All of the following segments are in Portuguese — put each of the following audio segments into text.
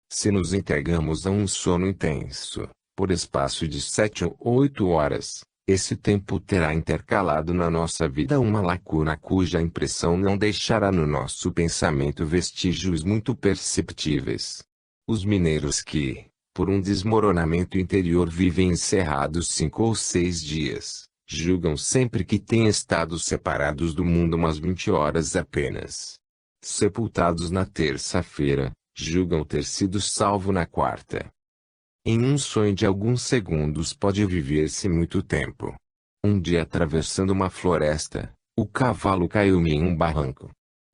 Se nos entregamos a um sono intenso, por espaço de 7 ou 8 horas, esse tempo terá intercalado na nossa vida uma lacuna cuja impressão não deixará no nosso pensamento vestígios muito perceptíveis. Os mineiros que, por um desmoronamento interior vivem encerrados 5 ou 6 dias, julgam sempre que têm estado separados do mundo umas 20 horas apenas. Sepultados na terça-feira, julgam ter sido salvo na quarta. Em um sonho de alguns segundos pode viver-se muito tempo. Um dia atravessando uma floresta, o cavalo caiu-me em um barranco.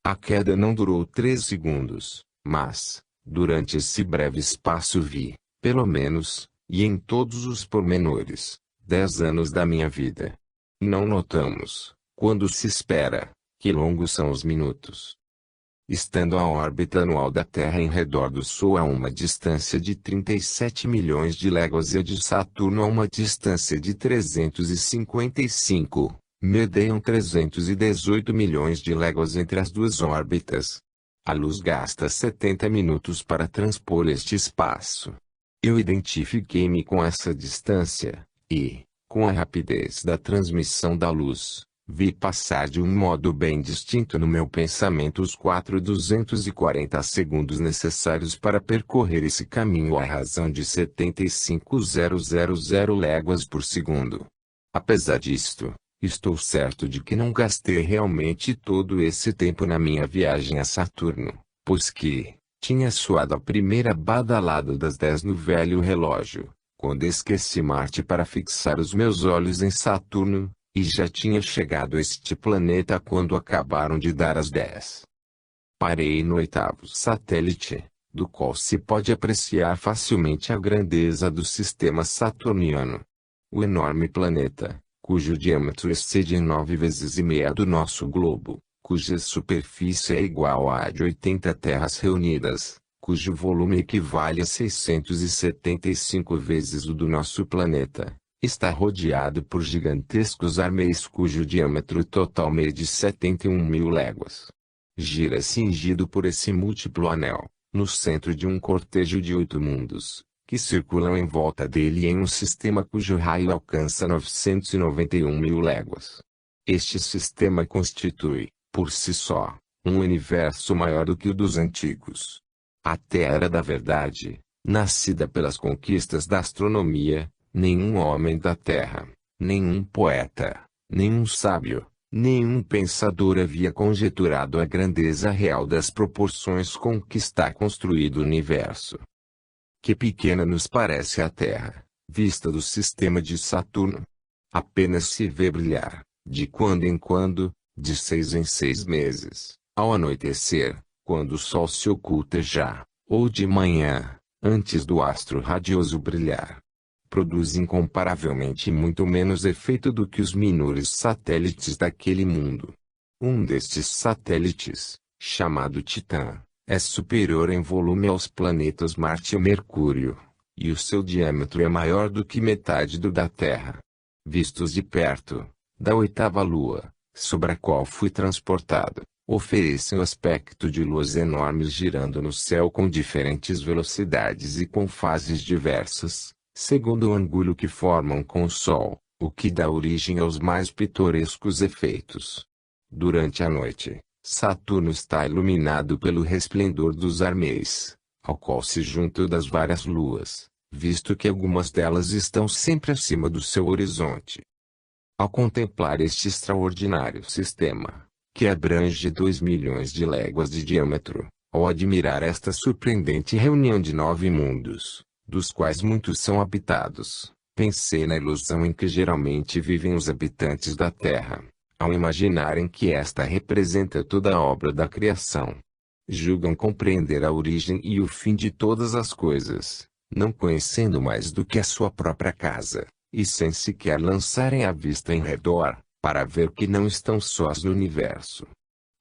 A queda não durou 3 segundos, mas, durante esse breve espaço vi, pelo menos, e em todos os pormenores, 10 anos da minha vida. Não notamos, quando se espera, que longos são os minutos. Estando a órbita anual da Terra em redor do Sol a uma distância de 37 milhões de léguas e a de Saturno a uma distância de 355, medeiam 318 milhões de léguas entre as duas órbitas. A luz gasta 70 minutos para transpor este espaço. Eu identifiquei-me com essa distância, e, com a rapidez da transmissão da luz, vi passar de um modo bem distinto no meu pensamento os 240 segundos necessários para percorrer esse caminho à razão de 75.000 léguas por segundo. Apesar disto, estou certo de que não gastei realmente todo esse tempo na minha viagem a Saturno, pois que, tinha soado a primeira badalada das 10 no velho relógio, quando esqueci Marte para fixar os meus olhos em Saturno, e já tinha chegado a este planeta quando acabaram de dar as 10. Parei no 8º satélite, do qual se pode apreciar facilmente a grandeza do sistema saturniano. O enorme planeta, cujo diâmetro excede em 9 vezes e meia do nosso globo, cuja superfície é igual à de 80 terras reunidas, cujo volume equivale a 675 vezes o do nosso planeta. Está rodeado por gigantescos armês cujo diâmetro total mede 71.000 léguas. Gira cingido por esse múltiplo anel, no centro de um cortejo de 8 mundos, que circulam em volta dele em um sistema cujo raio alcança 991.000 léguas. Este sistema constitui, por si só, um universo maior do que o dos antigos. A Terra da Verdade, nascida pelas conquistas da astronomia, nenhum homem da Terra, nenhum poeta, nenhum sábio, nenhum pensador havia conjeturado a grandeza real das proporções com que está construído o universo. Que pequena nos parece a Terra, vista do sistema de Saturno. Apenas se vê brilhar, de quando em quando, de 6 em 6 meses, ao anoitecer, quando o Sol se oculta já, ou de manhã, antes do astro radioso brilhar. Produz incomparavelmente muito menos efeito do que os menores satélites daquele mundo. Um destes satélites, chamado Titã, é superior em volume aos planetas Marte e Mercúrio, e o seu diâmetro é maior do que metade do da Terra. Vistos de perto, da 8ª Lua, sobre a qual fui transportado, oferecem o aspecto de luas enormes girando no céu com diferentes velocidades e com fases diversas, segundo o ângulo que formam com o Sol, o que dá origem aos mais pitorescos efeitos. Durante a noite, Saturno está iluminado pelo resplendor dos armês, ao qual se juntam das várias luas, visto que algumas delas estão sempre acima do seu horizonte. Ao contemplar este extraordinário sistema, que abrange 2 milhões de léguas de diâmetro, ao admirar esta surpreendente reunião de 9 mundos, dos quais muitos são habitados, pensei na ilusão em que geralmente vivem os habitantes da Terra, ao imaginarem que esta representa toda a obra da criação. Julgam compreender a origem e o fim de todas as coisas, não conhecendo mais do que a sua própria casa, e sem sequer lançarem a vista em redor, para ver que não estão sós no universo.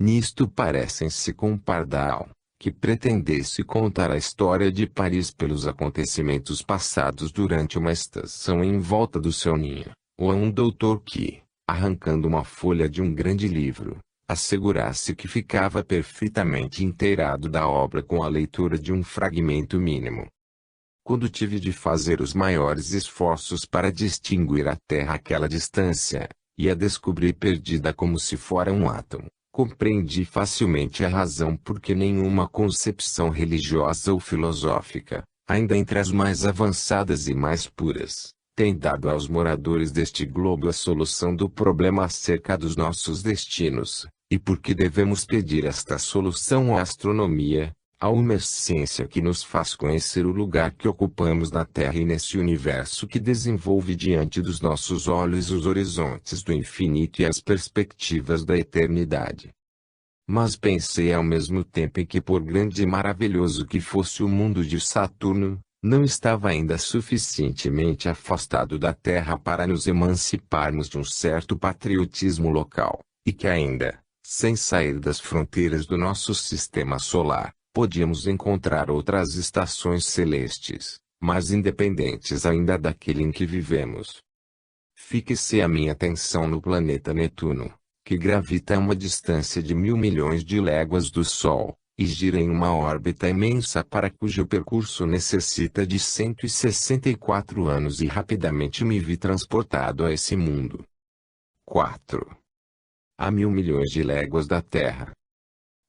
Nisto parecem-se com um pardal, que pretendesse contar a história de Paris pelos acontecimentos passados durante uma estação em volta do seu ninho, ou a um doutor que, arrancando uma folha de um grande livro, Assegurar-se que ficava perfeitamente inteirado da obra com a leitura de um fragmento mínimo. Quando tive de fazer os maiores esforços para distinguir a Terra àquela distância, e a descobri perdida como se fora um átomo, compreendi facilmente a razão por que nenhuma concepção religiosa ou filosófica, ainda entre as mais avançadas e mais puras, tem dado aos moradores deste globo a solução do problema acerca dos nossos destinos, e por que devemos pedir esta solução à astronomia, a uma ciência que nos faz conhecer o lugar que ocupamos na Terra e nesse universo que desenvolve diante dos nossos olhos os horizontes do infinito e as perspectivas da eternidade. Mas pensei ao mesmo tempo em que, por grande e maravilhoso que fosse o mundo de Saturno, não estava ainda suficientemente afastado da Terra para nos emanciparmos de um certo patriotismo local, e que ainda, sem sair das fronteiras do nosso sistema solar, podíamos encontrar outras estações celestes, mas independentes ainda daquele em que vivemos. Fixe a minha atenção no planeta Netuno, que gravita a uma distância de 1.000 milhões de léguas do Sol, e gira em uma órbita imensa para cujo percurso necessita de 164 anos e rapidamente me vi transportado a esse mundo. 4. A 1.000 milhões de léguas da Terra.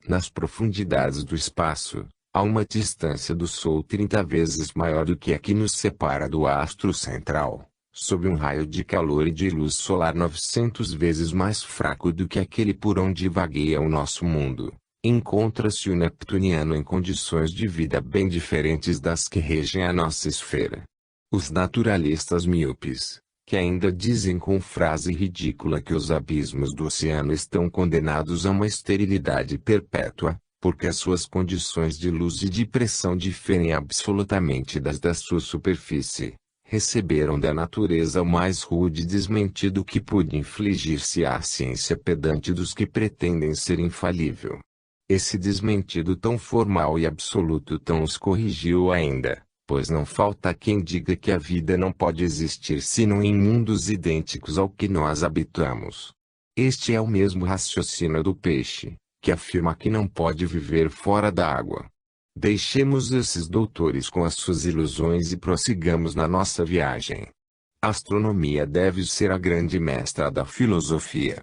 Nas profundidades do espaço, a uma distância do Sol 30 vezes maior do que a que nos separa do astro central, sob um raio de calor e de luz solar 900 vezes mais fraco do que aquele por onde vagueia o nosso mundo, encontra-se o neptuniano em condições de vida bem diferentes das que regem a nossa esfera. Os naturalistas míopes, que ainda dizem com frase ridícula que os abismos do oceano estão condenados a uma esterilidade perpétua, porque as suas condições de luz e de pressão diferem absolutamente das da sua superfície, receberam da natureza o mais rude desmentido que pôde infligir-se à ciência pedante dos que pretendem ser infalível. Esse desmentido tão formal e absoluto tão os corrigiu ainda, pois não falta quem diga que a vida não pode existir senão em mundos idênticos ao que nós habitamos. Este é o mesmo raciocínio do peixe, que afirma que não pode viver fora da água. Deixemos esses doutores com as suas ilusões e prossigamos na nossa viagem. A astronomia deve ser a grande mestra da filosofia.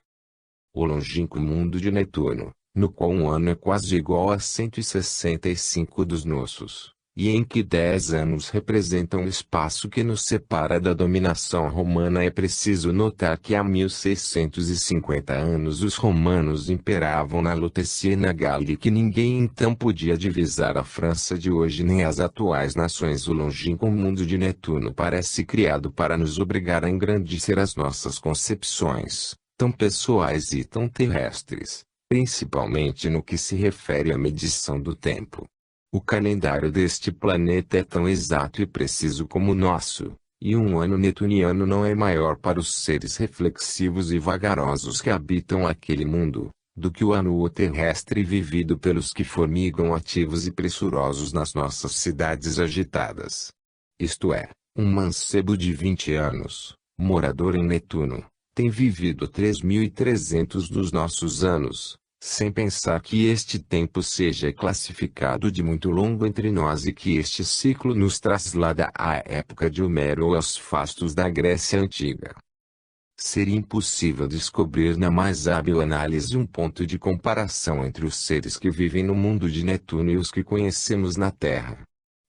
O longínquo mundo de Netuno, no qual um ano é quase igual a 165 dos nossos, e em que 10 anos representam o espaço que nos separa da dominação romana. É preciso notar que há 1650 anos os romanos imperavam na Lutécia e na Gália e que ninguém então podia divisar a França de hoje nem as atuais nações. O longínquo mundo de Netuno parece criado para nos obrigar a engrandecer as nossas concepções, tão pessoais e tão terrestres, principalmente no que se refere à medição do tempo. O calendário deste planeta é tão exato e preciso como o nosso, e um ano netuniano não é maior para os seres reflexivos e vagarosos que habitam aquele mundo, do que o ano terrestre vivido pelos que formigam ativos e pressurosos nas nossas cidades agitadas. Isto é, um mancebo de 20 anos, morador em Netuno, tem vivido 3.300 dos nossos anos, sem pensar que este tempo seja classificado de muito longo entre nós e que este ciclo nos traslada à época de Homero ou aos fastos da Grécia Antiga. Seria impossível descobrir na mais hábil análise um ponto de comparação entre os seres que vivem no mundo de Netuno e os que conhecemos na Terra.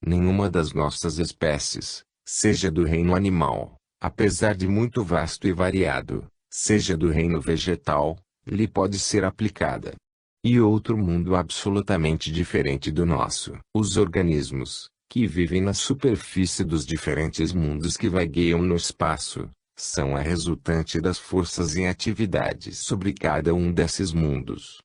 Nenhuma das nossas espécies, seja do reino animal, apesar de muito vasto e variado, seja do reino vegetal, lhe pode ser aplicada. E outro mundo absolutamente diferente do nosso. Os organismos, que vivem na superfície dos diferentes mundos que vagueiam no espaço, são a resultante das forças em atividade sobre cada um desses mundos.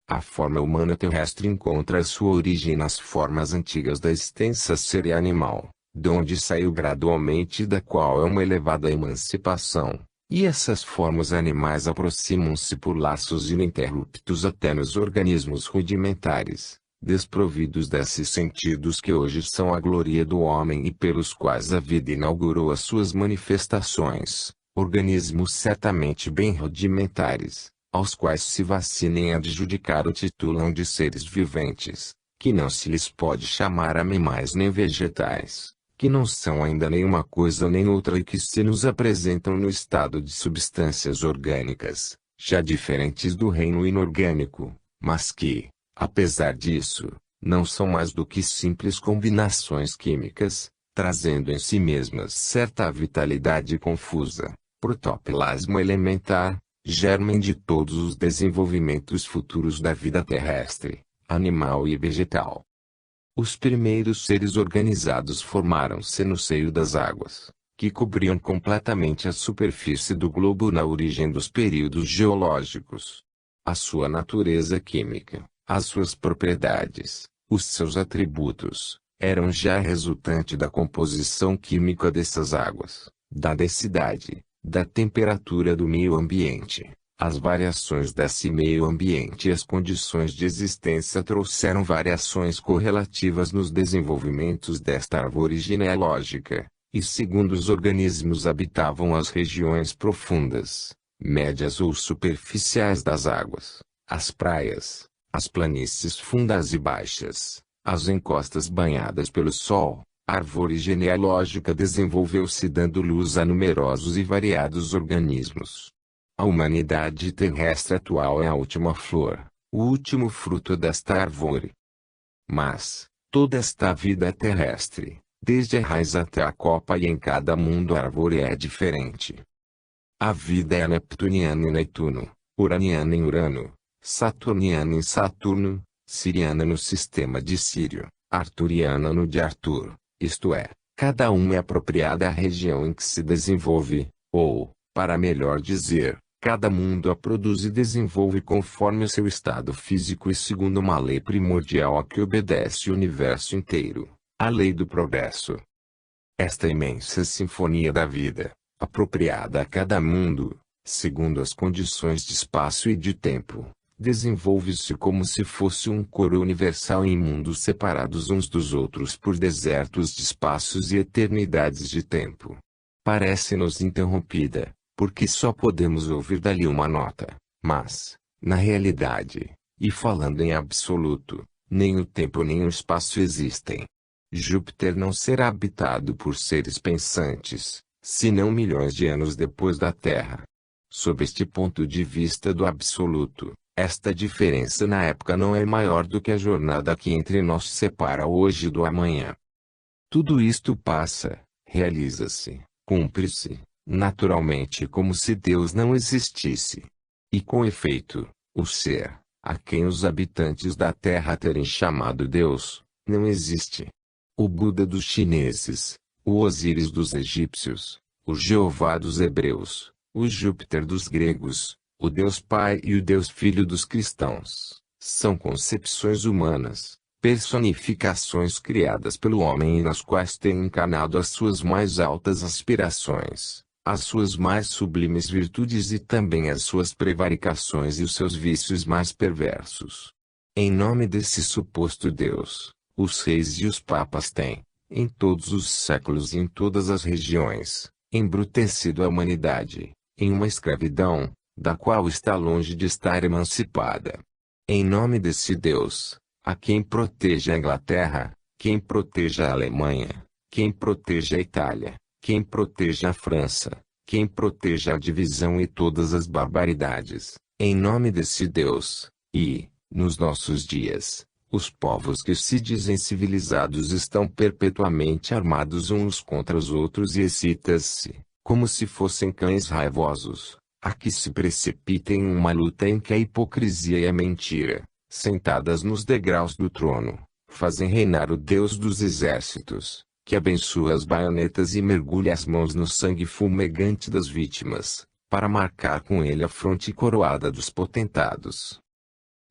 A forma humana terrestre encontra sua origem nas formas antigas da extensa série animal, de onde saiu gradualmente e da qual é uma elevada emancipação. E essas formas animais aproximam-se por laços ininterruptos até nos organismos rudimentares, desprovidos desses sentidos que hoje são a glória do homem e pelos quais a vida inaugurou as suas manifestações, organismos certamente bem rudimentares, aos quais se vacinem adjudicar o titulam de seres viventes, que não se lhes pode chamar animais nem vegetais, que não são ainda nenhuma coisa nem outra e que se nos apresentam no estado de substâncias orgânicas, já diferentes do reino inorgânico, mas que, apesar disso, não são mais do que simples combinações químicas, trazendo em si mesmas certa vitalidade confusa, protoplasma elementar, germen de todos os desenvolvimentos futuros da vida terrestre, animal e vegetal. Os primeiros seres organizados formaram-se no seio das águas, que cobriam completamente a superfície do globo na origem dos períodos geológicos. A sua natureza química, as suas propriedades, os seus atributos, eram já resultante da composição química dessas águas, da densidade, da temperatura do meio ambiente. As variações desse meio ambiente e as condições de existência trouxeram variações correlativas nos desenvolvimentos desta árvore genealógica, e segundo os organismos habitavam as regiões profundas, médias ou superficiais das águas, as praias, as planícies fundas e baixas, as encostas banhadas pelo sol. A árvore genealógica desenvolveu-se dando luz a numerosos e variados organismos. A humanidade terrestre atual é a última flor, o último fruto desta árvore. Mas, toda esta vida é terrestre, desde a raiz até a copa e em cada mundo a árvore é diferente. A vida é neptuniana em Netuno, uraniana em Urano, saturniana em Saturno, siriana no sistema de Sírio, arturiana no de Artur. Isto é, cada uma é apropriada à região em que se desenvolve, ou, para melhor dizer, cada mundo a produz e desenvolve conforme o seu estado físico e segundo uma lei primordial a que obedece o universo inteiro, a lei do progresso. Esta imensa sinfonia da vida, apropriada a cada mundo, segundo as condições de espaço e de tempo, desenvolve-se como se fosse um coro universal em mundos separados uns dos outros por desertos de espaços e eternidades de tempo. Parece-nos interrompida, porque só podemos ouvir dali uma nota, mas, na realidade, e falando em absoluto, nem o tempo nem o espaço existem. Júpiter não será habitado por seres pensantes, senão milhões de anos depois da Terra. Sob este ponto de vista do absoluto, esta diferença na época não é maior do que a jornada que entre nós separa hoje do amanhã. Tudo isto passa, realiza-se, cumpre-se, naturalmente como se Deus não existisse. E com efeito, o ser, a quem os habitantes da Terra terem chamado Deus, não existe. O Buda dos chineses, o Osíris dos egípcios, o Jeová dos hebreus, o Júpiter dos gregos, o Deus Pai e o Deus Filho dos cristãos, são concepções humanas, personificações criadas pelo homem e nas quais tem encarnado as suas mais altas aspirações, as suas mais sublimes virtudes e também as suas prevaricações e os seus vícios mais perversos. Em nome desse suposto Deus, os reis e os papas têm, em todos os séculos e em todas as regiões, embrutecido a humanidade, em uma escravidão, da qual está longe de estar emancipada. Em nome desse Deus, a quem proteja a Inglaterra, quem proteja a Alemanha, quem proteja a Itália, quem proteja a França, quem proteja a divisão e todas as barbaridades, em nome desse Deus, e, nos nossos dias, os povos que se dizem civilizados estão perpetuamente armados uns contra os outros e excitam-se, como se fossem cães raivosos, a que se precipitem em uma luta em que a hipocrisia e a mentira, sentadas nos degraus do trono, fazem reinar o Deus dos exércitos, que abençoa as baionetas e mergulha as mãos no sangue fumegante das vítimas, para marcar com ele a fronte coroada dos potentados.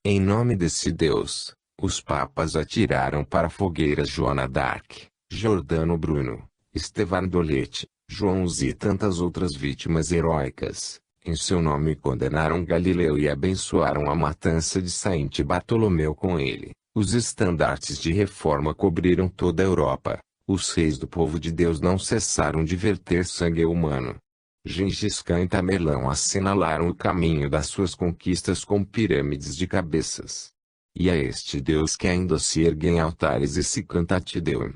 Em nome desse Deus, os papas atiraram para a fogueira Joana d'Arc, Giordano Bruno, Estevan Doletti, João Hus e tantas outras vítimas heróicas. Em seu nome condenaram Galileu e abençoaram a matança de Saint Bartolomeu com ele. Os estandartes de reforma cobriram toda a Europa. Os reis do povo de Deus não cessaram de verter sangue humano. Gengis Khan e Tamerlão assinalaram o caminho das suas conquistas com pirâmides de cabeças. E a este deus que ainda se ergue em altares e se canta Te-Deum.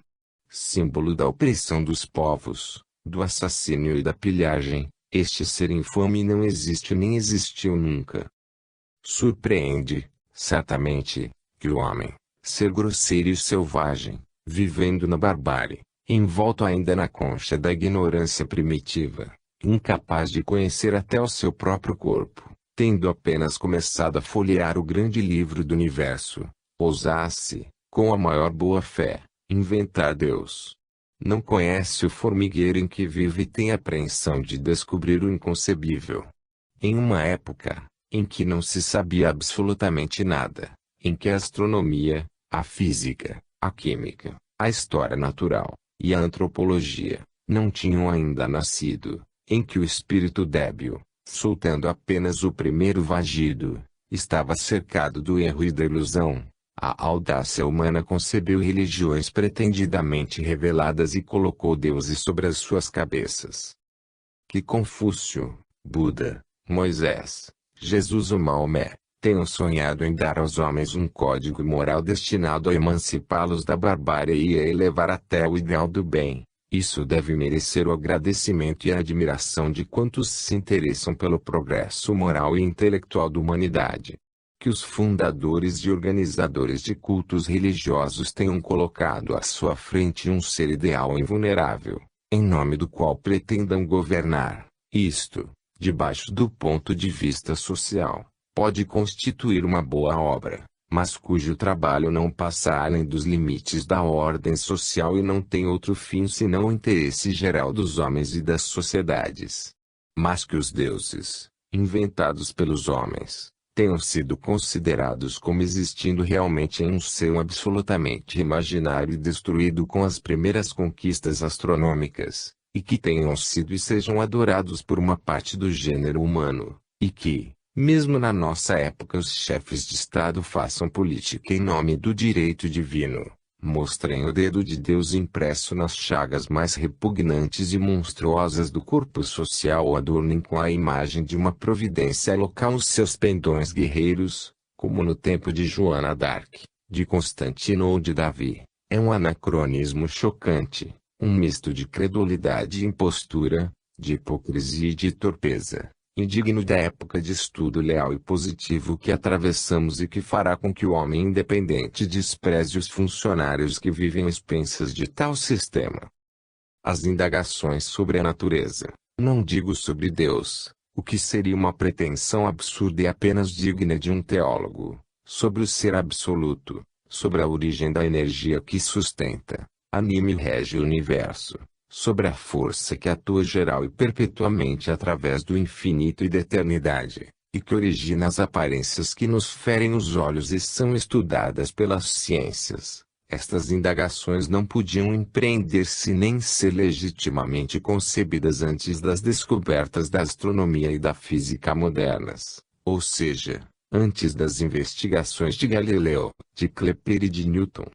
Símbolo da opressão dos povos, do assassínio e da pilhagem, este ser infame não existe nem existiu nunca. Surpreende, certamente, que o homem, ser grosseiro e selvagem, vivendo na barbárie, envolto ainda na concha da ignorância primitiva, incapaz de conhecer até o seu próprio corpo, tendo apenas começado a folhear o grande livro do universo, ousasse, com a maior boa-fé, inventar Deus. Não conhece o formigueiro em que vive e tem apreensão de descobrir o inconcebível. Em uma época, em que não se sabia absolutamente nada, em que a astronomia, a física, a química, a história natural, e a antropologia, não tinham ainda nascido, em que o espírito débil, soltando apenas o primeiro vagido, estava cercado do erro e da ilusão, a audácia humana concebeu religiões pretendidamente reveladas e colocou deuses sobre as suas cabeças. Que Confúcio, Buda, Moisés, Jesus ou Maomé, tenham sonhado em dar aos homens um código moral destinado a emancipá-los da barbárie e a elevar até o ideal do bem, isso deve merecer o agradecimento e a admiração de quantos se interessam pelo progresso moral e intelectual da humanidade. Que os fundadores e organizadores de cultos religiosos tenham colocado à sua frente um ser ideal e invulnerável, em nome do qual pretendam governar, isto, debaixo do ponto de vista social, pode constituir uma boa obra, mas cujo trabalho não passa além dos limites da ordem social e não tem outro fim senão o interesse geral dos homens e das sociedades. Mas que os deuses, inventados pelos homens, tenham sido considerados como existindo realmente em um ser absolutamente imaginário e destruído com as primeiras conquistas astronômicas, e que tenham sido e sejam adorados por uma parte do gênero humano, e que, mesmo na nossa época, os chefes de Estado façam política em nome do direito divino, mostrem o dedo de Deus impresso nas chagas mais repugnantes e monstruosas do corpo social ou adornem com a imagem de uma providência local os seus pendões guerreiros, como no tempo de Joana d'Arc, de Constantino ou de Davi, é um anacronismo chocante, um misto de credulidade e impostura, de hipocrisia e de torpeza, indigno da época de estudo leal e positivo que atravessamos e que fará com que o homem independente despreze os funcionários que vivem às expensas de tal sistema. As indagações sobre a natureza, não digo sobre Deus, o que seria uma pretensão absurda e apenas digna de um teólogo, sobre o ser absoluto, sobre a origem da energia que sustenta, anima e rege o universo, sobre a força que atua geral e perpetuamente através do infinito e da eternidade, e que origina as aparências que nos ferem os olhos e são estudadas pelas ciências. Estas indagações não podiam empreender-se nem ser legitimamente concebidas antes das descobertas da astronomia e da física modernas, ou seja, antes das investigações de Galileu, de Kepler e de Newton.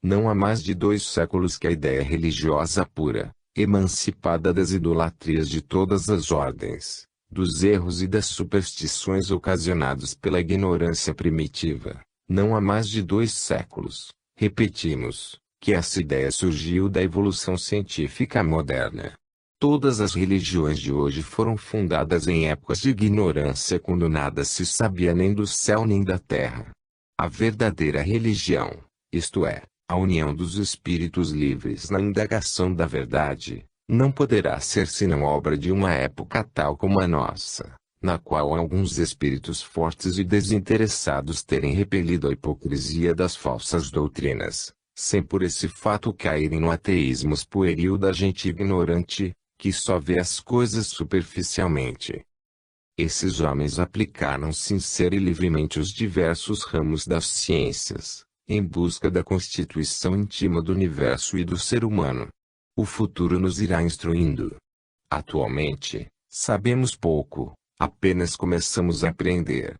Não há mais de 2 séculos que a ideia religiosa pura, emancipada das idolatrias de todas as ordens, dos erros e das superstições ocasionados pela ignorância primitiva, não há mais de 2 séculos, repetimos, que essa ideia surgiu da evolução científica moderna. Todas as religiões de hoje foram fundadas em épocas de ignorância quando nada se sabia nem do céu nem da terra. A verdadeira religião, isto é, a união dos espíritos livres na indagação da verdade, não poderá ser senão obra de uma época tal como a nossa, na qual alguns espíritos fortes e desinteressados terem repelido a hipocrisia das falsas doutrinas, sem por esse fato caírem no ateísmo pueril da gente ignorante, que só vê as coisas superficialmente. Esses homens aplicaram sincera e livremente os diversos ramos das ciências, em busca da constituição íntima do universo e do ser humano. O futuro nos irá instruindo. Atualmente, sabemos pouco, apenas começamos a aprender.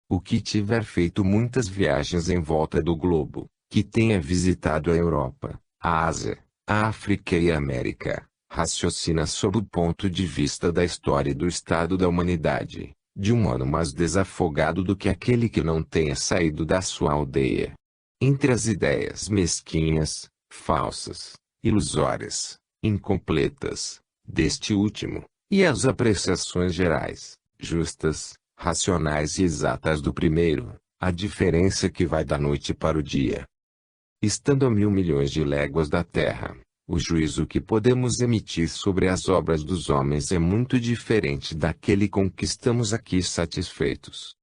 O que tiver feito muitas viagens em volta do globo, que tenha visitado a Europa, a Ásia, a África e a América, raciocina sob o ponto de vista da história e do estado da humanidade, de um modo mais desafogado do que aquele que não tenha saído da sua aldeia. Entre as ideias mesquinhas, falsas, ilusórias, incompletas, deste último, e as apreciações gerais, justas, racionais e exatas do primeiro, a diferença que vai da noite para o dia. Estando a 1.000 milhões de léguas da terra, o juízo que podemos emitir sobre as obras dos homens é muito diferente daquele com que estamos aqui satisfeitos.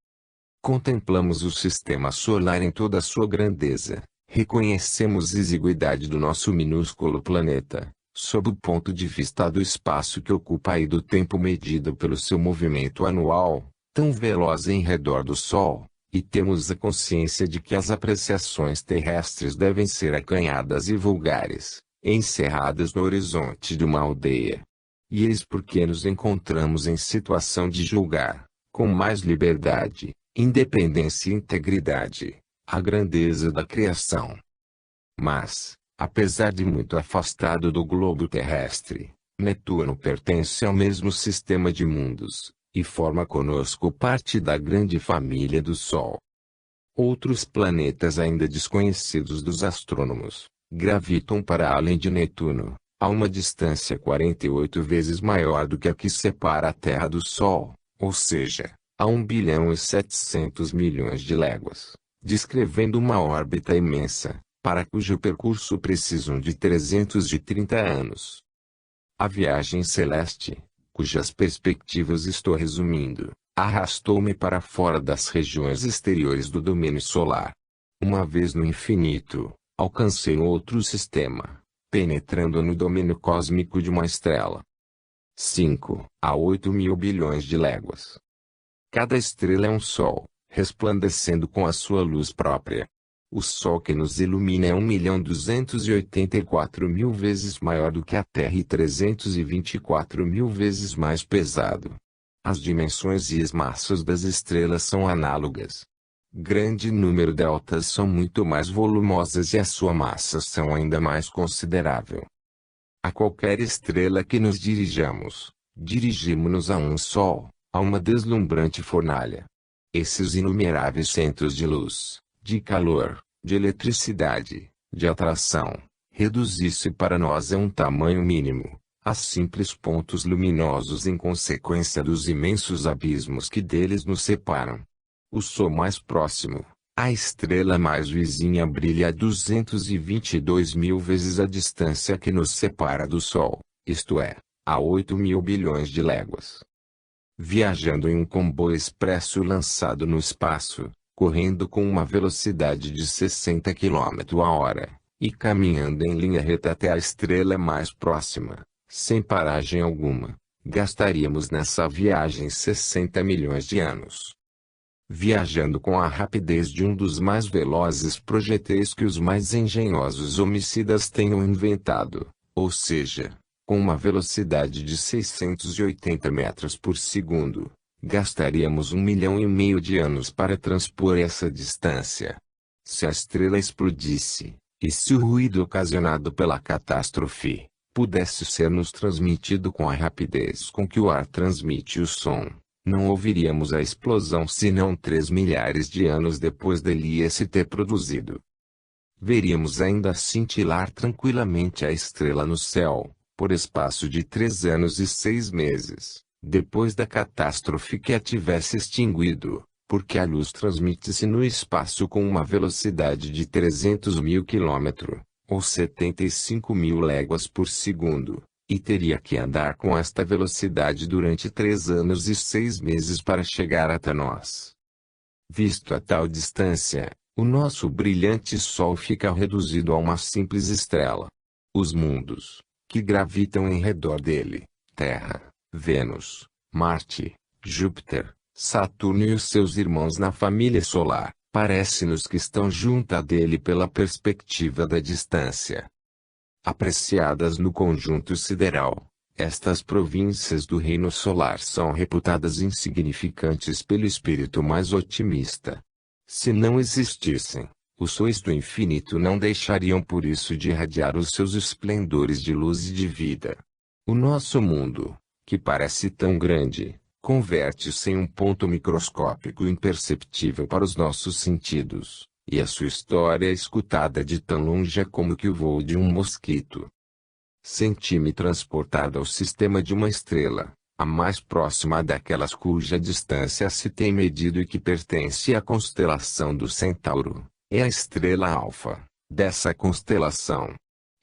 Contemplamos o sistema solar em toda a sua grandeza, reconhecemos a exiguidade do nosso minúsculo planeta, sob o ponto de vista do espaço que ocupa e do tempo medido pelo seu movimento anual, tão veloz em redor do Sol, e temos a consciência de que as apreciações terrestres devem ser acanhadas e vulgares, encerradas no horizonte de uma aldeia. E eis porque nos encontramos em situação de julgar, com mais liberdade, independência e integridade, a grandeza da criação. Mas, apesar de muito afastado do globo terrestre, Netuno pertence ao mesmo sistema de mundos, e forma conosco parte da grande família do Sol. Outros planetas ainda desconhecidos dos astrônomos, gravitam para além de Netuno, a uma distância 48 vezes maior do que a que separa a Terra do Sol, ou seja, a 1.700 bilhões de léguas, descrevendo uma órbita imensa, para cujo percurso precisam de 330 anos. A viagem celeste, cujas perspectivas estou resumindo, arrastou-me para fora das regiões exteriores do domínio solar. Uma vez no infinito, alcancei outro sistema, penetrando no domínio cósmico de uma estrela. 5 a 8.000 bilhões de léguas. Cada estrela é um sol, resplandecendo com a sua luz própria. O Sol que nos ilumina é 1.284.000 vezes maior do que a Terra e 324.000 vezes mais pesado. As dimensões e as massas das estrelas são análogas. Grande número delas são muito mais volumosas e a sua massa são ainda mais considerável. A qualquer estrela que nos dirigimos-nos a um Sol, a uma deslumbrante fornalha. Esses inumeráveis centros de luz, de calor, de eletricidade, de atração, reduzir-se para nós é um tamanho mínimo, a simples pontos luminosos em consequência dos imensos abismos que deles nos separam. O Sol mais próximo, a estrela mais vizinha brilha a 222.000 vezes a distância que nos separa do Sol, isto é, a 8.000 bilhões de léguas. Viajando em um comboio expresso lançado no espaço, correndo com uma velocidade de 60 km/h, e caminhando em linha reta até a estrela mais próxima, sem paragem alguma, gastaríamos nessa viagem 60 milhões de anos. Viajando com a rapidez de um dos mais velozes projéteis que os mais engenhosos homicidas tenham inventado, ou seja, com uma velocidade de 680 metros por segundo, gastaríamos 1,5 milhão de anos para transpor essa distância. Se a estrela explodisse, e se o ruído ocasionado pela catástrofe pudesse ser-nos transmitido com a rapidez com que o ar transmite o som, não ouviríamos a explosão senão 3 milhares de anos depois dele se ter produzido. Veríamos ainda cintilar tranquilamente a estrela no céu, por espaço de 3 anos e 6 meses, depois da catástrofe que a tivesse extinguido, porque a luz transmite-se no espaço com uma velocidade de 300.000 km, ou 75.000 léguas por segundo, e teria que andar com esta velocidade durante 3 anos e 6 meses para chegar até nós. Visto a tal distância, o nosso brilhante Sol fica reduzido a uma simples estrela. Os mundos, que gravitam em redor dele, Terra, Vênus, Marte, Júpiter, Saturno e os seus irmãos na família solar, parece-nos que estão junto a dele pela perspectiva da distância. Apreciadas no conjunto sideral, estas províncias do reino solar são reputadas insignificantes pelo espírito mais otimista. Se não existissem, os sóis do infinito não deixariam por isso de irradiar os seus esplendores de luz e de vida. O nosso mundo, que parece tão grande, converte-se em um ponto microscópico imperceptível para os nossos sentidos, e a sua história é escutada de tão longe como que o voo de um mosquito. Senti-me transportado ao sistema de uma estrela, a mais próxima daquelas cuja distância se tem medido e que pertence à constelação do Centauro. É a estrela Alfa, dessa constelação.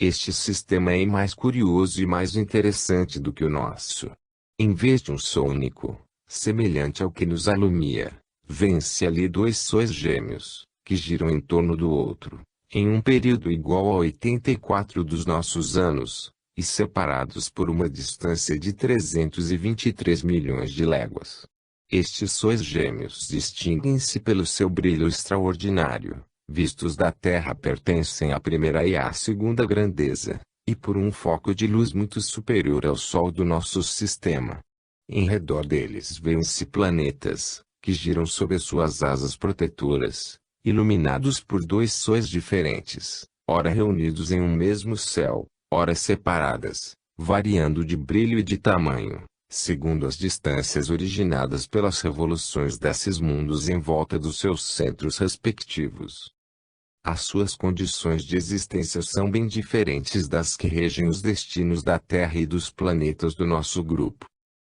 Este sistema é mais curioso e mais interessante do que o nosso. Em vez de um Sol único, semelhante ao que nos alumia, vê-se ali dois sóis gêmeos, que giram em torno do outro, em um período igual a 84 dos nossos anos, e separados por uma distância de 323 milhões de léguas. Estes sóis gêmeos distinguem-se pelo seu brilho extraordinário. Vistos da Terra pertencem à primeira e à segunda grandeza, e por um foco de luz muito superior ao Sol do nosso sistema. Em redor deles vêem-se planetas, que giram sob as suas asas protetoras, iluminados por dois sóis diferentes, ora reunidos em um mesmo céu, ora separadas, variando de brilho e de tamanho, segundo as distâncias originadas pelas revoluções desses mundos em volta dos seus centros respectivos. As suas condições de existência são bem diferentes das que regem os destinos da Terra e dos planetas do nosso grupo.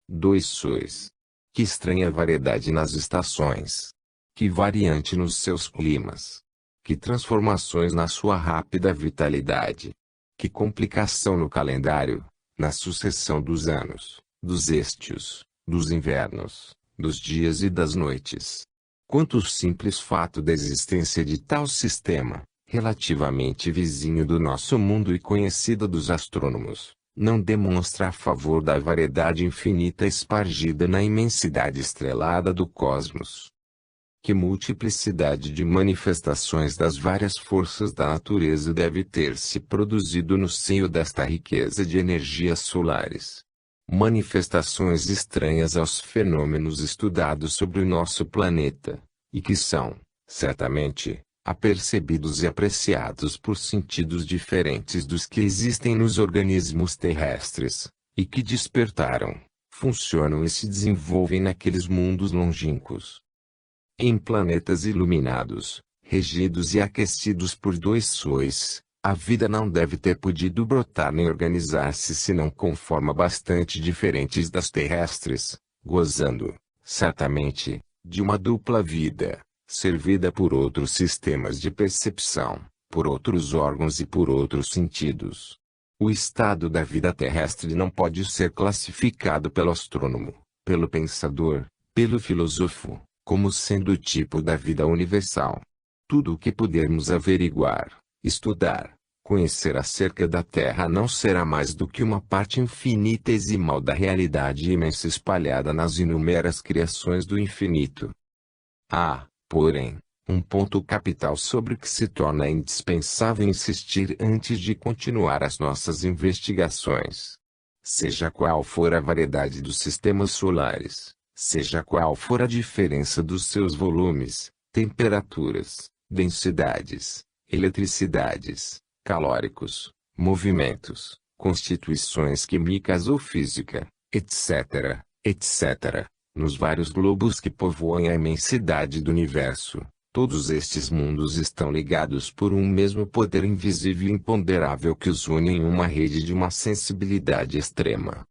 Dois sóis. Que estranha variedade nas estações. Que variante nos seus climas. Que transformações na sua rápida vitalidade. Que complicação no calendário, na sucessão dos anos, dos estios, dos invernos, dos dias e das noites. Quanto o simples fato da existência de tal sistema, relativamente vizinho do nosso mundo e conhecido dos astrônomos, não demonstra a favor da variedade infinita espargida na imensidade estrelada do cosmos. Que multiplicidade de manifestações das várias forças da natureza deve ter se produzido no seio desta riqueza de energias solares. Manifestações estranhas aos fenômenos estudados sobre o nosso planeta, e que são, certamente, apercebidos e apreciados por sentidos diferentes dos que existem nos organismos terrestres, e que despertaram, funcionam e se desenvolvem naqueles mundos longínquos. Em planetas iluminados, regidos e aquecidos por dois sóis, a vida não deve ter podido brotar nem organizar-se senão com forma bastante diferentes das terrestres, gozando, certamente, de uma dupla vida, servida por outros sistemas de percepção, por outros órgãos e por outros sentidos. O estado da vida terrestre não pode ser classificado pelo astrônomo, pelo pensador, pelo filósofo, como sendo o tipo da vida universal. Tudo o que pudermos averiguar, estudar, conhecer acerca da Terra não será mais do que uma parte infinitesimal da realidade imensa espalhada nas inumeras criações do infinito. Há, porém, um ponto capital sobre o que se torna indispensável insistir antes de continuar as nossas investigações. Seja qual for a variedade dos sistemas solares, seja qual for a diferença dos seus volumes, temperaturas, densidades, eletricidades, calóricos, movimentos, constituições químicas ou física, etc., etc., nos vários globos que povoam a imensidade do universo, todos estes mundos estão ligados por um mesmo poder invisível e imponderável que os une em uma rede de uma sensibilidade extrema.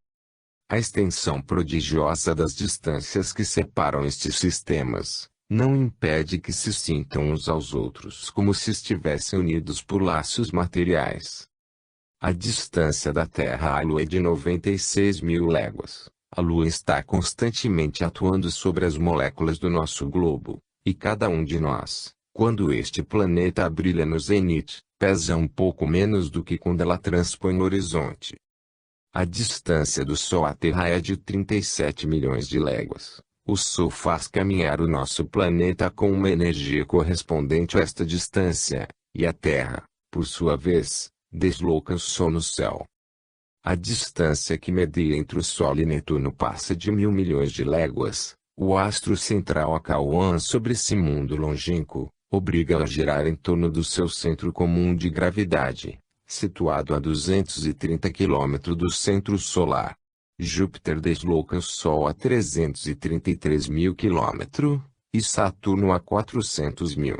A extensão prodigiosa das distâncias que separam estes sistemas, não impede que se sintam uns aos outros como se estivessem unidos por laços materiais. A distância da Terra à Lua é de 96 mil léguas. A Lua está constantemente atuando sobre as moléculas do nosso globo, e cada um de nós, quando este planeta brilha no zênite, pesa um pouco menos do que quando ela transpõe o horizonte. A distância do Sol à Terra é de 37 milhões de léguas. O Sol faz caminhar o nosso planeta com uma energia correspondente a esta distância, e a Terra, por sua vez, desloca o Sol no céu. A distância que media entre o Sol e Netuno passa de 1.000 milhões de léguas. O astro central Cauã sobre esse mundo longínquo, obriga-o a girar em torno do seu centro comum de gravidade, situado a 230 km do centro solar. Júpiter desloca o Sol a 333 mil km, e Saturno a 400 mil.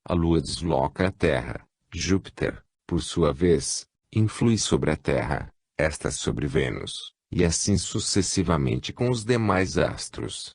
A Lua desloca a Terra. Júpiter, por sua vez, influi sobre a Terra, esta sobre Vênus, e assim sucessivamente com os demais astros.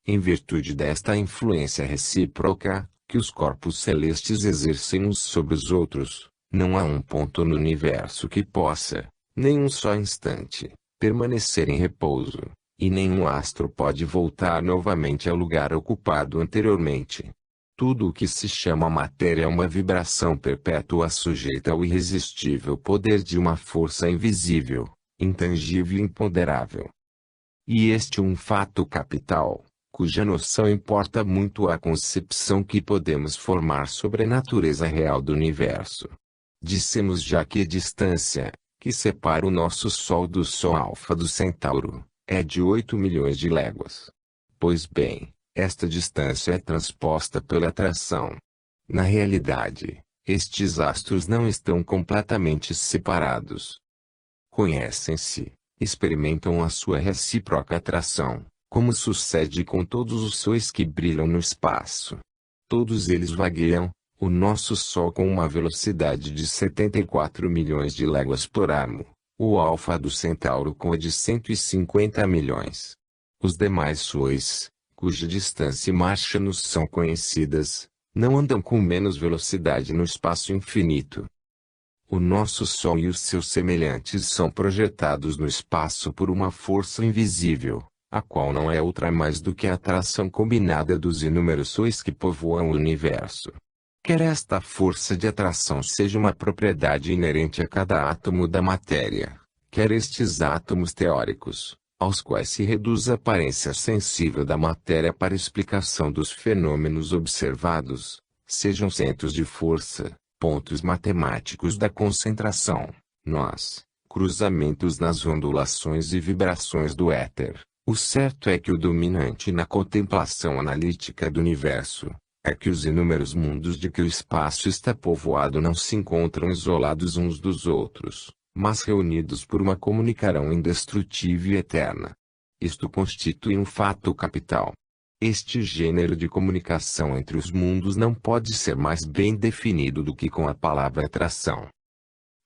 Em virtude desta influência recíproca, que os corpos celestes exercem uns sobre os outros, não há um ponto no universo que possa, nem um só instante, permanecer em repouso, e nenhum astro pode voltar novamente ao lugar ocupado anteriormente. Tudo o que se chama matéria é uma vibração perpétua sujeita ao irresistível poder de uma força invisível, intangível e imponderável. E este é um fato capital, cuja noção importa muito à concepção que podemos formar sobre a natureza real do universo. Dissemos já que a distância, que separa o nosso Sol do Sol Alfa do Centauro, é de 8 milhões de léguas. Pois bem, esta distância é transposta pela atração. Na realidade, estes astros não estão completamente separados. Conhecem-se, experimentam a sua recíproca atração, como sucede com todos os sóis que brilham no espaço. Todos eles vagueiam, o nosso Sol com uma velocidade de 74 milhões de léguas por ano, o Alfa do Centauro com a de 150 milhões. Os demais sóis, cuja distância e marcha nos são conhecidas, não andam com menos velocidade no espaço infinito. O nosso Sol e os seus semelhantes são projetados no espaço por uma força invisível, a qual não é outra mais do que a atração combinada dos inúmeros sóis que povoam o universo. Quer esta força de atração seja uma propriedade inerente a cada átomo da matéria, quer estes átomos teóricos, aos quais se reduz a aparência sensível da matéria para explicação dos fenômenos observados, sejam centros de força, pontos matemáticos da concentração, nós, cruzamentos nas ondulações e vibrações do éter. O certo é que o dominante na contemplação analítica do universo é que os inúmeros mundos de que o espaço está povoado não se encontram isolados uns dos outros, mas reunidos por uma comunicação indestrutível e eterna. Isto constitui um fato capital. Este gênero de comunicação entre os mundos não pode ser mais bem definido do que com a palavra atração.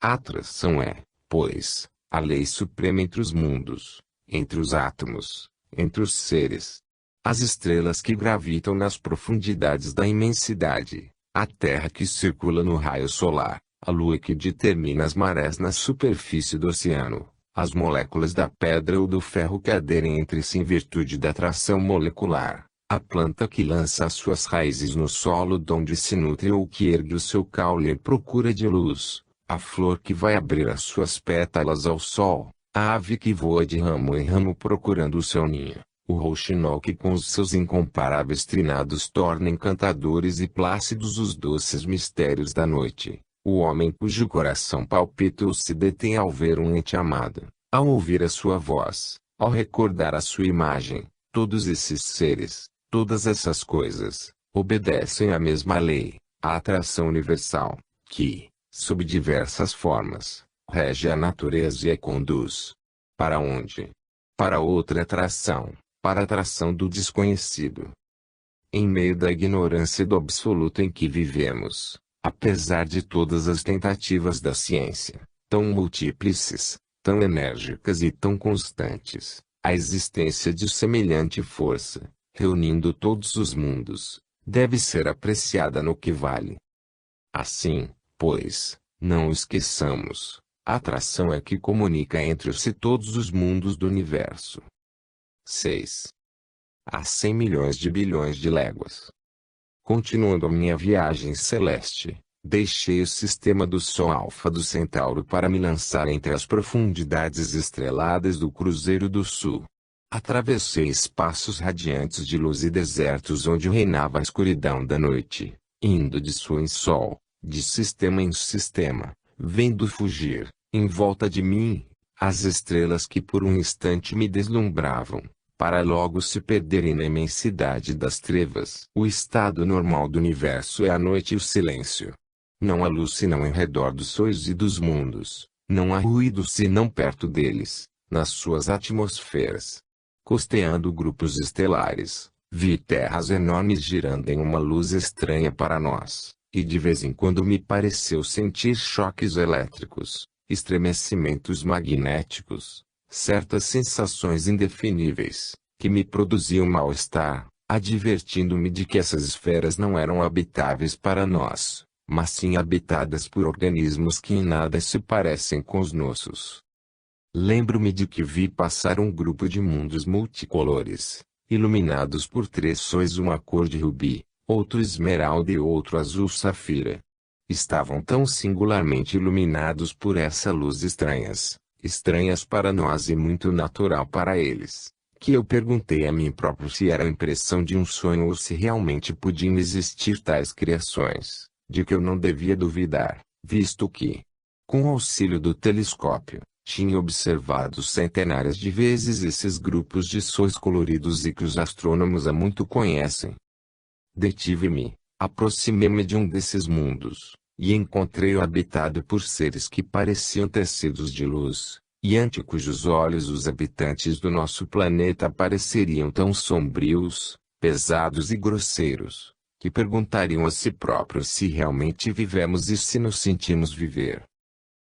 A atração é, pois, a lei suprema entre os mundos, entre os átomos, entre os seres. As estrelas que gravitam nas profundidades da imensidade, a Terra que circula no raio solar, a Lua que determina as marés na superfície do oceano, as moléculas da pedra ou do ferro que aderem entre si em virtude da atração molecular, a planta que lança as suas raízes no solo donde se nutre ou que ergue o seu caule em procura de luz, a flor que vai abrir as suas pétalas ao sol, a ave que voa de ramo em ramo procurando o seu ninho, o rouxinol que com os seus incomparáveis trinados torna encantadores e plácidos os doces mistérios da noite, o homem cujo coração palpita ou se detém ao ver um ente amado, ao ouvir a sua voz, ao recordar a sua imagem, todos esses seres, todas essas coisas, obedecem à mesma lei, a atração universal, que, sob diversas formas, rege a natureza e a conduz. Para onde? Para outra atração, para a atração do desconhecido. Em meio da ignorância do absoluto em que vivemos, apesar de todas as tentativas da ciência, tão múltiples, tão enérgicas e tão constantes, a existência de semelhante força, reunindo todos os mundos, deve ser apreciada no que vale. Assim, pois, não esqueçamos, a atração é que comunica entre si todos os mundos do universo. 6. Há 100 milhões de bilhões de léguas. Continuando a minha viagem celeste, deixei o sistema do Sol Alfa do Centauro para me lançar entre as profundidades estreladas do Cruzeiro do Sul. Atravessei espaços radiantes de luz e desertos onde reinava a escuridão da noite, indo de sol em sol, de sistema em sistema, vendo fugir, em volta de mim, as estrelas que por um instante me deslumbravam, para logo se perderem na imensidade das trevas. O estado normal do universo é a noite e o silêncio. Não há luz senão em redor dos sóis e dos mundos, não há ruído senão perto deles, nas suas atmosferas. Costeando grupos estelares, vi terras enormes girando em uma luz estranha para nós, e de vez em quando me pareceu sentir choques elétricos, estremecimentos magnéticos, certas sensações indefiníveis, que me produziam mal-estar, advertindo-me de que essas esferas não eram habitáveis para nós, mas sim habitadas por organismos que em nada se parecem com os nossos. Lembro-me de que vi passar um grupo de mundos multicolores, iluminados por três sóis, uma cor de rubi, outro esmeralda e outro azul safira. Estavam tão singularmente iluminados por essa luz estranhas para nós e muito natural para eles, que eu perguntei a mim próprio se era a impressão de um sonho ou se realmente podiam existir tais criações, de que eu não devia duvidar, visto que, com o auxílio do telescópio, tinha observado centenárias de vezes esses grupos de sóis coloridos e que os astrônomos há muito conhecem. Detive-me, aproximei-me de um desses mundos, e encontrei-o habitado por seres que pareciam tecidos de luz, e ante cujos olhos os habitantes do nosso planeta pareceriam tão sombrios, pesados e grosseiros, que perguntariam a si próprios se realmente vivemos e se nos sentimos viver.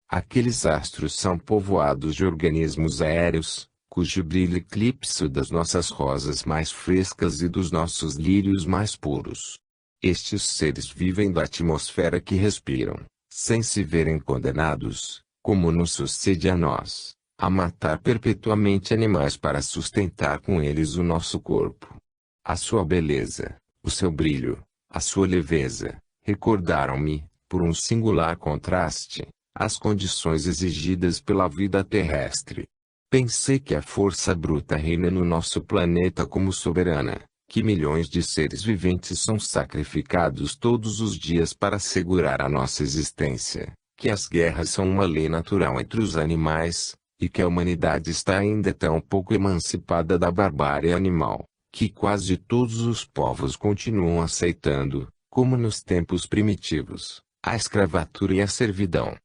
Aqueles astros são povoados de organismos aéreos, cujo brilho eclipsa o das nossas rosas mais frescas e dos nossos lírios mais puros. Estes seres vivem da atmosfera que respiram, sem se verem condenados, como nos sucede a nós, a matar perpetuamente animais para sustentar com eles o nosso corpo. A sua beleza, o seu brilho, a sua leveza, recordaram-me, por um singular contraste, as condições exigidas pela vida terrestre. Pensei que a força bruta reina no nosso planeta como soberana, que milhões de seres viventes são sacrificados todos os dias para assegurar a nossa existência, que as guerras são uma lei natural entre os animais, e que a humanidade está ainda tão pouco emancipada da barbárie animal, que quase todos os povos continuam aceitando, como nos tempos primitivos, a escravatura e a servidão.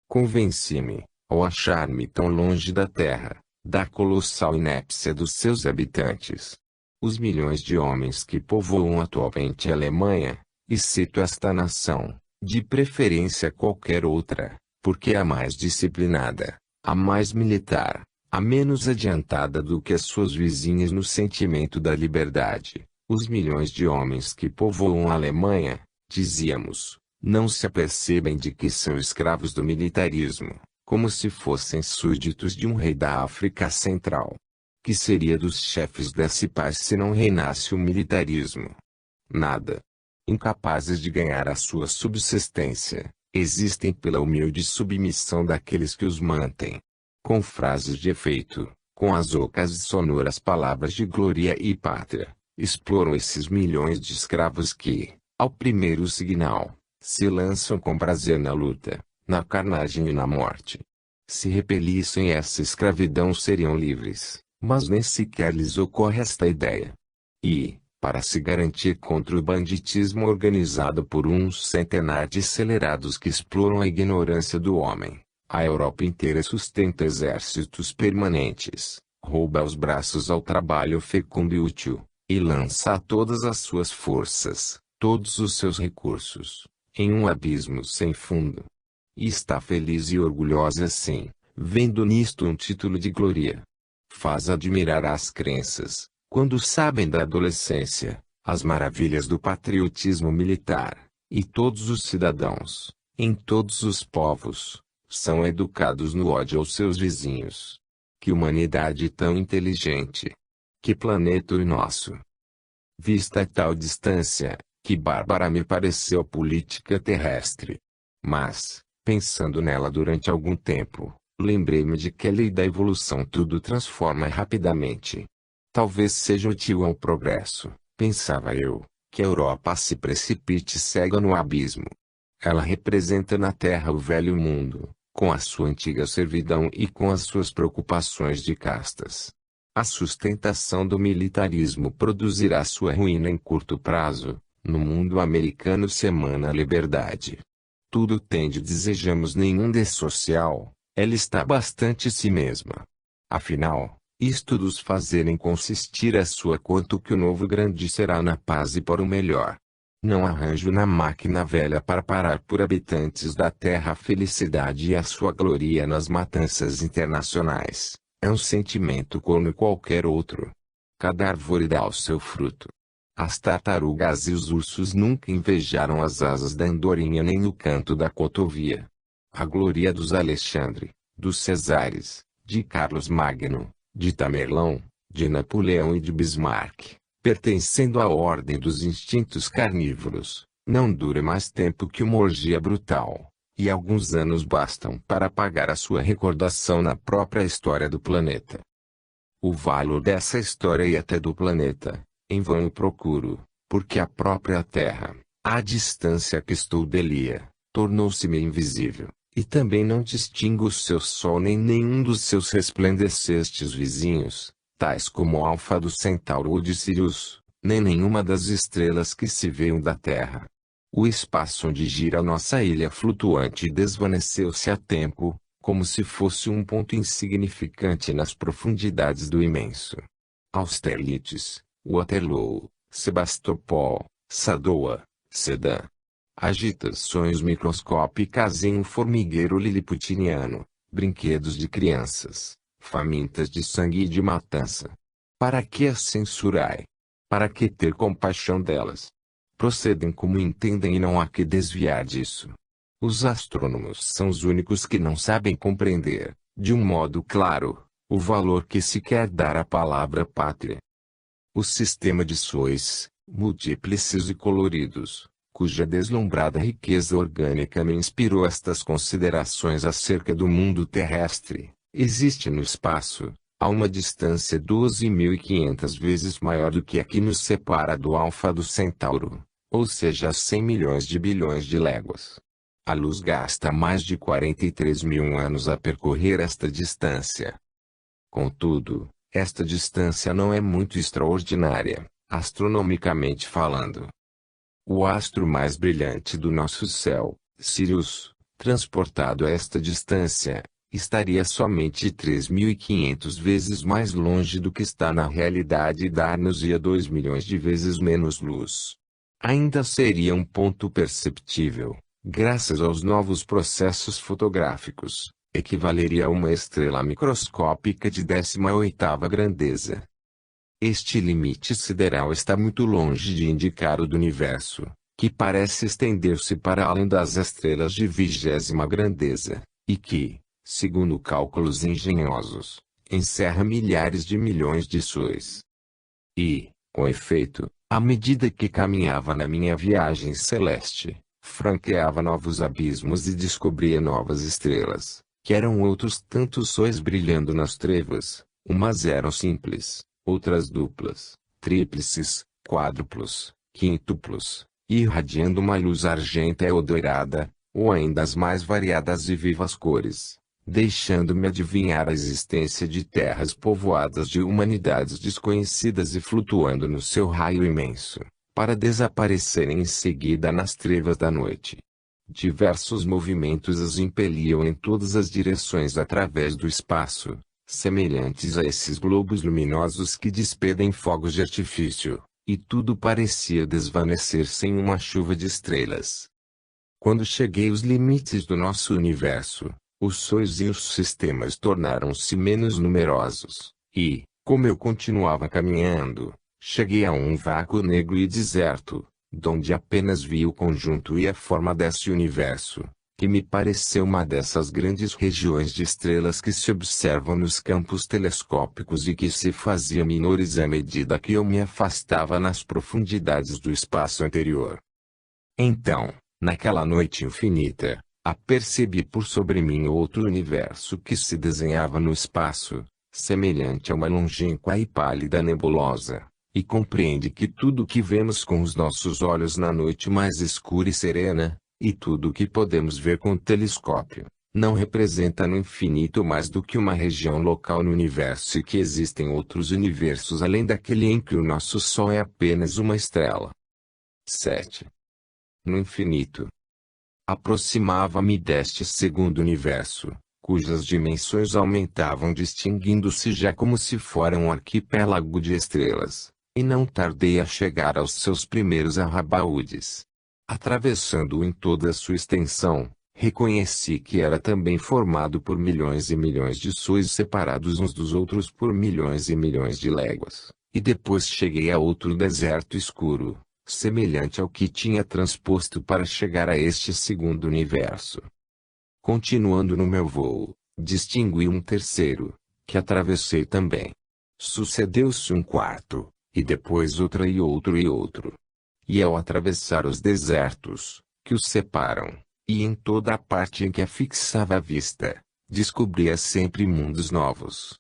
Convenci-me, ao achar-me tão longe da terra, da colossal inépcia dos seus habitantes. Os milhões de homens que povoam atualmente a Alemanha, e cito esta nação, de preferência qualquer outra, porque é a mais disciplinada, a mais militar, a menos adiantada do que as suas vizinhas no sentimento da liberdade. Os milhões de homens que povoam a Alemanha, dizíamos, não se apercebem de que são escravos do militarismo, como se fossem súditos de um rei da África Central. Que seria dos chefes desse país se não reinasse o militarismo? Nada. Incapazes de ganhar a sua subsistência, existem pela humilde submissão daqueles que os mantêm. Com frases de efeito, com as ocas e sonoras palavras de glória e pátria, exploram esses milhões de escravos que, ao primeiro signal, se lançam com prazer na luta, na carnagem e na morte. Se repelissem essa escravidão seriam livres, mas nem sequer lhes ocorre esta ideia. E, para se garantir contra o banditismo organizado por uns centenares de acelerados que exploram a ignorância do homem, a Europa inteira sustenta exércitos permanentes, rouba os braços ao trabalho fecundo e útil, e lança todas as suas forças, todos os seus recursos, em um abismo sem fundo. E está feliz e orgulhosa assim, vendo nisto um título de glória. Faz admirar as crenças, quando sabem da adolescência, as maravilhas do patriotismo militar, e todos os cidadãos, em todos os povos, são educados no ódio aos seus vizinhos. Que humanidade tão inteligente! Que planeta o nosso! Vista a tal distância, que bárbara me pareceu a política terrestre. Mas, pensando nela durante algum tempo, lembrei-me de que a lei da evolução tudo transforma rapidamente. Talvez seja útil ao progresso, pensava eu, que a Europa se precipite cega no abismo. Ela representa na Terra o velho mundo, com a sua antiga servidão e com as suas preocupações de castas. A sustentação do militarismo produzirá sua ruína em curto prazo. No mundo americano se emana a liberdade. tudo tende desejamos nenhum dessocial, ela está bastante si mesma. Afinal, isto dos fazerem consistir a sua quanto que o novo grande será na paz e para o melhor. Não arranjo na máquina velha para parar por habitantes da terra a felicidade e a sua glória nas matanças internacionais. É um sentimento como qualquer outro. Cada árvore dá o seu fruto. As tartarugas e os ursos nunca invejaram as asas da andorinha nem o canto da cotovia. A glória dos Alexandre, dos Cesares, de Carlos Magno, de Tamerlão, de Napoleão e de Bismarck, pertencendo à ordem dos instintos carnívoros, não dura mais tempo que uma orgia brutal, e alguns anos bastam para apagar a sua recordação na própria história do planeta. O valor dessa história e até do planeta, em vão o procuro, porque a própria Terra, à distância que estou delia, tornou-se-me invisível, e também não distingo o seu Sol nem nenhum dos seus resplandecentes vizinhos, tais como Alfa do Centauro ou de Sirius, nem nenhuma das estrelas que se veem da Terra. O espaço onde gira nossa ilha flutuante desvaneceu-se há tempo, como se fosse um ponto insignificante nas profundidades do imenso. Austerlitz, Waterloo, Sebastopol, Sadoa, Sedan. Agitações microscópicas em um formigueiro liliputiano, brinquedos de crianças, famintas de sangue e de matança. Para que as censurai? Para que ter compaixão delas? Procedem como entendem e não há que desviar disso. Os astrônomos são os únicos que não sabem compreender, de um modo claro, o valor que se quer dar à palavra pátria. O sistema de sóis, múltiplos e coloridos, cuja deslumbrada riqueza orgânica me inspirou estas considerações acerca do mundo terrestre, existe no espaço, a uma distância 12.500 vezes maior do que a que nos separa do Alfa do Centauro, ou seja 100 milhões de bilhões de léguas. A luz gasta mais de 43.000 anos a percorrer esta distância. Contudo, esta distância não é muito extraordinária, astronomicamente falando. O astro mais brilhante do nosso céu, Sirius, transportado a esta distância, estaria somente 3.500 vezes mais longe do que está na realidade e dar-nos-ia 2 milhões de vezes menos luz. Ainda seria um ponto perceptível, graças aos novos processos fotográficos, equivaleria a uma estrela microscópica de 18ª grandeza. Este limite sideral está muito longe de indicar o do universo, que parece estender-se para além das estrelas de 20ª grandeza, e que, segundo cálculos engenhosos, encerra milhares de milhões de sóis. E, com efeito, à medida que caminhava na minha viagem celeste, franqueava novos abismos e descobria novas estrelas, que eram outros tantos sóis brilhando nas trevas, umas eram simples, outras duplas, tríplices, quádruplos, quíntuplos, irradiando uma luz argenta ou dourada, ou ainda as mais variadas e vivas cores, deixando-me adivinhar a existência de terras povoadas de humanidades desconhecidas e flutuando no seu raio imenso, para desaparecerem em seguida nas trevas da noite. Diversos movimentos as impeliam em todas as direções através do espaço, semelhantes a esses globos luminosos que despedem fogos de artifício, e tudo parecia desvanecer-se em uma chuva de estrelas. Quando cheguei aos limites do nosso universo, os sóis e os sistemas tornaram-se menos numerosos, e, como eu continuava caminhando, cheguei a um vácuo negro e deserto, donde apenas vi o conjunto e a forma desse universo, que me pareceu uma dessas grandes regiões de estrelas que se observam nos campos telescópicos e que se faziam menores à medida que eu me afastava nas profundidades do espaço anterior. Então, naquela noite infinita, apercebi por sobre mim outro universo que se desenhava no espaço, semelhante a uma longínqua e pálida nebulosa, e compreende que tudo o que vemos com os nossos olhos na noite mais escura e serena, e tudo o que podemos ver com o telescópio, não representa no infinito mais do que uma região local no universo e que existem outros universos além daquele em que o nosso Sol é apenas uma estrela. 7. No infinito. Aproximava-me deste segundo universo, cujas dimensões aumentavam distinguindo-se já como se fora um arquipélago de estrelas, e não tardei a chegar aos seus primeiros arrabaúdes. Atravessando-o em toda a sua extensão, reconheci que era também formado por milhões e milhões de sóis separados uns dos outros por milhões e milhões de léguas, e depois cheguei a outro deserto escuro, semelhante ao que tinha transposto para chegar a este segundo universo. Continuando no meu voo, distingui um terceiro, que atravessei também. Sucedeu-se um quarto, e depois outro e outro e outro. E ao atravessar os desertos, que os separam, e em toda a parte em que a fixava a vista, descobria sempre mundos novos.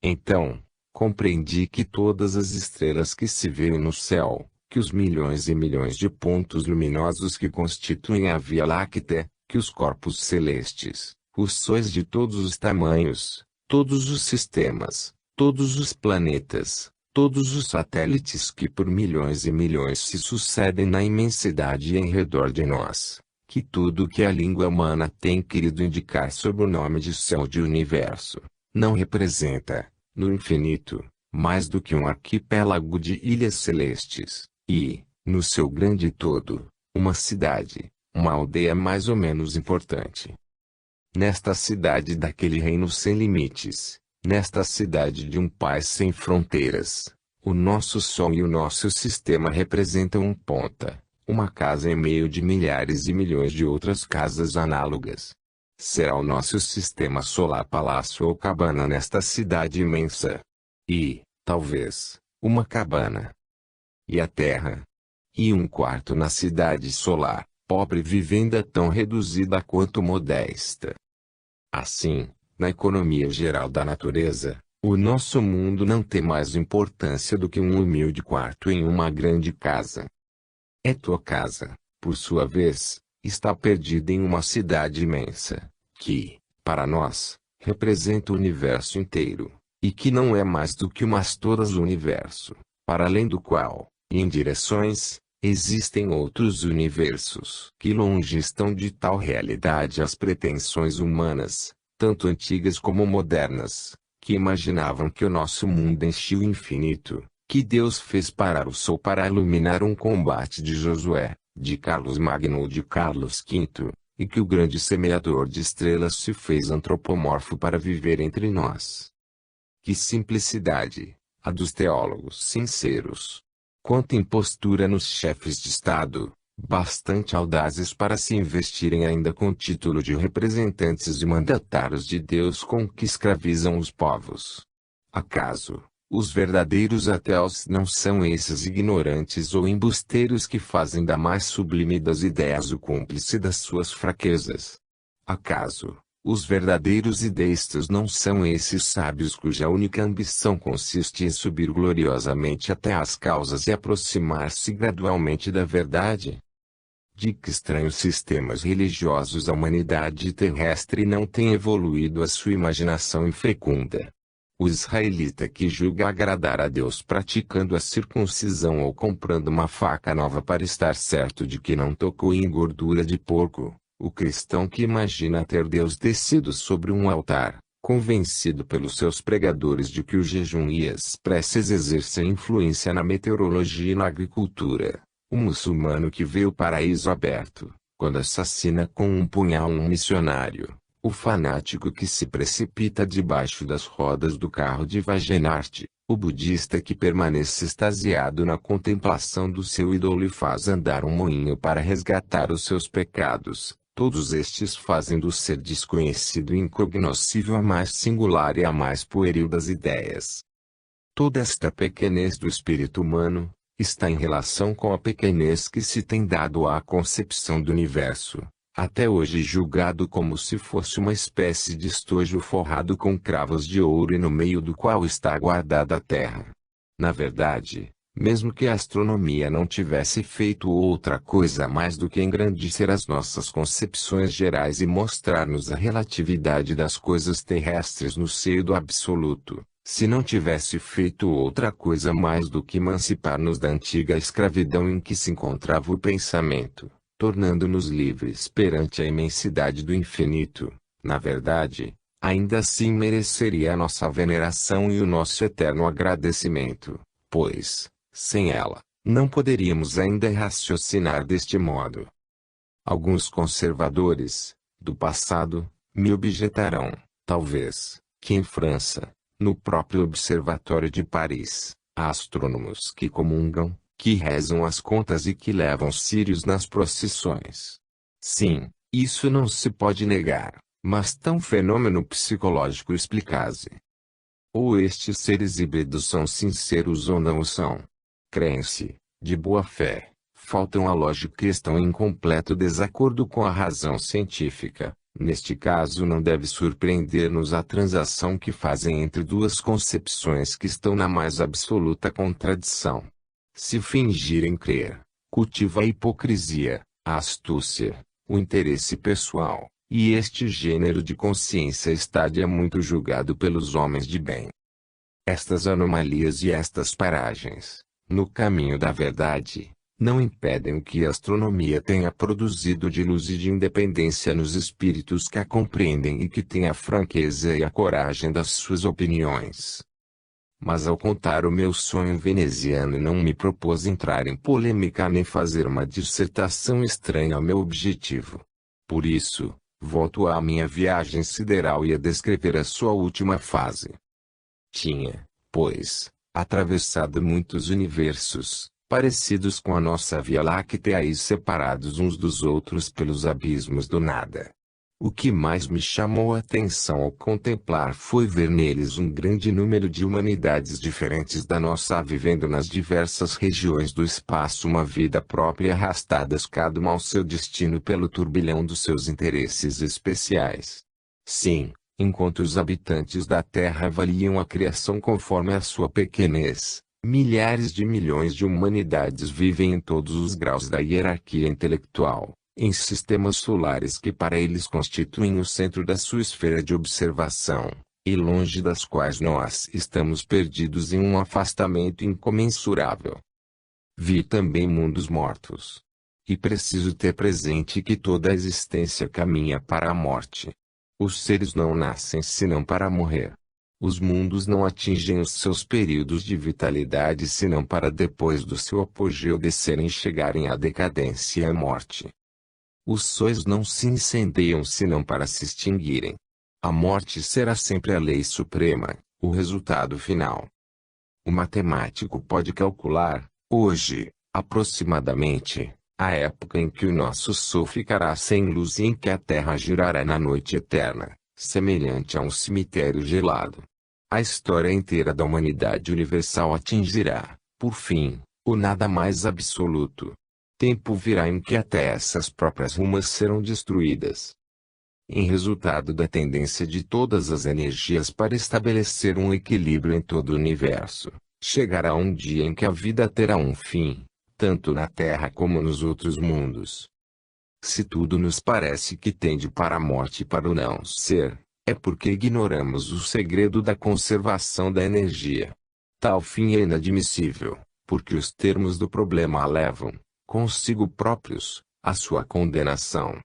Então, compreendi que todas as estrelas que se veem no céu, que os milhões e milhões de pontos luminosos que constituem a Via Láctea, que os corpos celestes, os sóis de todos os tamanhos, todos os sistemas, todos os planetas, todos os satélites que por milhões e milhões se sucedem na imensidade e em redor de nós, que tudo o que a língua humana tem querido indicar sob o nome de céu de universo, não representa, no infinito, mais do que um arquipélago de ilhas celestes, e, no seu grande todo, uma cidade, uma aldeia mais ou menos importante. Nesta cidade daquele reino sem limites, nesta cidade de um pai sem fronteiras, o nosso Sol e o nosso sistema representam um ponta, uma casa em meio de milhares e milhões de outras casas análogas. Será o nosso sistema solar palácio ou cabana nesta cidade imensa. E, talvez, uma cabana. E a Terra? E um quarto na cidade solar, pobre vivenda tão reduzida quanto modesta. Assim, na economia geral da natureza, o nosso mundo não tem mais importância do que um humilde quarto em uma grande casa. É tua casa, por sua vez, está perdida em uma cidade imensa, que, para nós, representa o universo inteiro, e que não é mais do que o mas todas o universo, para além do qual, em direções, existem outros universos que longe estão de tal realidade as pretensões humanas, tanto antigas como modernas, que imaginavam que o nosso mundo enchia o infinito, que Deus fez parar o sol para iluminar um combate de Josué, de Carlos Magno ou de Carlos V, e que o grande semeador de estrelas se fez antropomorfo para viver entre nós. Que simplicidade, a dos teólogos sinceros! Quanta impostura nos chefes de Estado, bastante audazes para se investirem ainda com o título de representantes e mandatários de Deus com que escravizam os povos. Acaso, os verdadeiros ateus não são esses ignorantes ou embusteiros que fazem da mais sublime das ideias o cúmplice das suas fraquezas? Acaso, os verdadeiros ideístas não são esses sábios cuja única ambição consiste em subir gloriosamente até as causas e aproximar-se gradualmente da verdade? De que estranhos sistemas religiosos a humanidade terrestre não tem evoluído a sua imaginação infecunda? O israelita que julga agradar a Deus praticando a circuncisão ou comprando uma faca nova para estar certo de que não tocou em gordura de porco. O cristão que imagina ter Deus descido sobre um altar, convencido pelos seus pregadores de que o jejum e as preces exercem influência na meteorologia e na agricultura. O muçulmano que vê o paraíso aberto, quando assassina com um punhal um missionário. O fanático que se precipita debaixo das rodas do carro de Wagenhardt. O budista que permanece extasiado na contemplação do seu ídolo e faz andar um moinho para resgatar os seus pecados. Todos estes fazem do ser desconhecido e incognoscível a mais singular e a mais pueril das ideias. Toda esta pequenez do espírito humano está em relação com a pequenez que se tem dado à concepção do universo, até hoje julgado como se fosse uma espécie de estojo forrado com cravos de ouro e no meio do qual está guardada a Terra. Na verdade, mesmo que a astronomia não tivesse feito outra coisa mais do que engrandecer as nossas concepções gerais e mostrar-nos a relatividade das coisas terrestres no seio do absoluto, se não tivesse feito outra coisa mais do que emancipar-nos da antiga escravidão em que se encontrava o pensamento, tornando-nos livres perante a imensidade do infinito. Na verdade, ainda assim mereceria a nossa veneração e o nosso eterno agradecimento, pois, sem ela, não poderíamos ainda raciocinar deste modo. Alguns conservadores, do passado, me objetarão, talvez, que em França, no próprio Observatório de Paris, há astrônomos que comungam, que rezam as contas e que levam círios nas procissões. Sim, isso não se pode negar, mas tão fenômeno psicológico explica-se. Ou estes seres híbridos são sinceros ou não o são. Creem-se, de boa fé, faltam a lógica e estão em completo desacordo com a razão científica. Neste caso não deve surpreender-nos a transação que fazem entre duas concepções que estão na mais absoluta contradição. Se fingirem crer, cultiva a hipocrisia, a astúcia, o interesse pessoal, e este gênero de consciência estaria muito julgado pelos homens de bem. Estas anomalias e estas paragens, no caminho da verdade, não impedem o que a astronomia tenha produzido de luz e de independência nos espíritos que a compreendem e que têm a franqueza e a coragem das suas opiniões. Mas ao contar o meu sonho veneziano não me propôs entrar em polêmica nem fazer uma dissertação estranha ao meu objetivo. Por isso, volto à minha viagem sideral e a descrever a sua última fase. Tinha, pois, atravessado muitos universos, parecidos com a nossa Via Láctea e separados uns dos outros pelos abismos do nada. O que mais me chamou a atenção ao contemplar foi ver neles um grande número de humanidades diferentes da nossa vivendo nas diversas regiões do espaço uma vida própria arrastadas cada uma ao seu destino pelo turbilhão dos seus interesses especiais. Sim, enquanto os habitantes da Terra avaliam a criação conforme a sua pequenez, milhares de milhões de humanidades vivem em todos os graus da hierarquia intelectual, em sistemas solares que para eles constituem o centro da sua esfera de observação, e longe das quais nós estamos perdidos em um afastamento incomensurável. Vi também mundos mortos. E preciso ter presente que toda a existência caminha para a morte. Os seres não nascem senão para morrer. Os mundos não atingem os seus períodos de vitalidade senão para depois do seu apogeu descerem e chegarem à decadência e à morte. Os sóis não se incendeiam senão para se extinguirem. A morte será sempre a lei suprema, o resultado final. O matemático pode calcular, hoje, aproximadamente, a época em que o nosso Sol ficará sem luz e em que a Terra girará na noite eterna, semelhante a um cemitério gelado. A história inteira da humanidade universal atingirá, por fim, o nada mais absoluto. Tempo virá em que até essas próprias rumas serão destruídas. Em resultado da tendência de todas as energias para estabelecer um equilíbrio em todo o universo, chegará um dia em que a vida terá um fim, tanto na Terra como nos outros mundos. Se tudo nos parece que tende para a morte e para o não ser, é porque ignoramos o segredo da conservação da energia. Tal fim é inadmissível, porque os termos do problema a levam, consigo próprios, a sua condenação.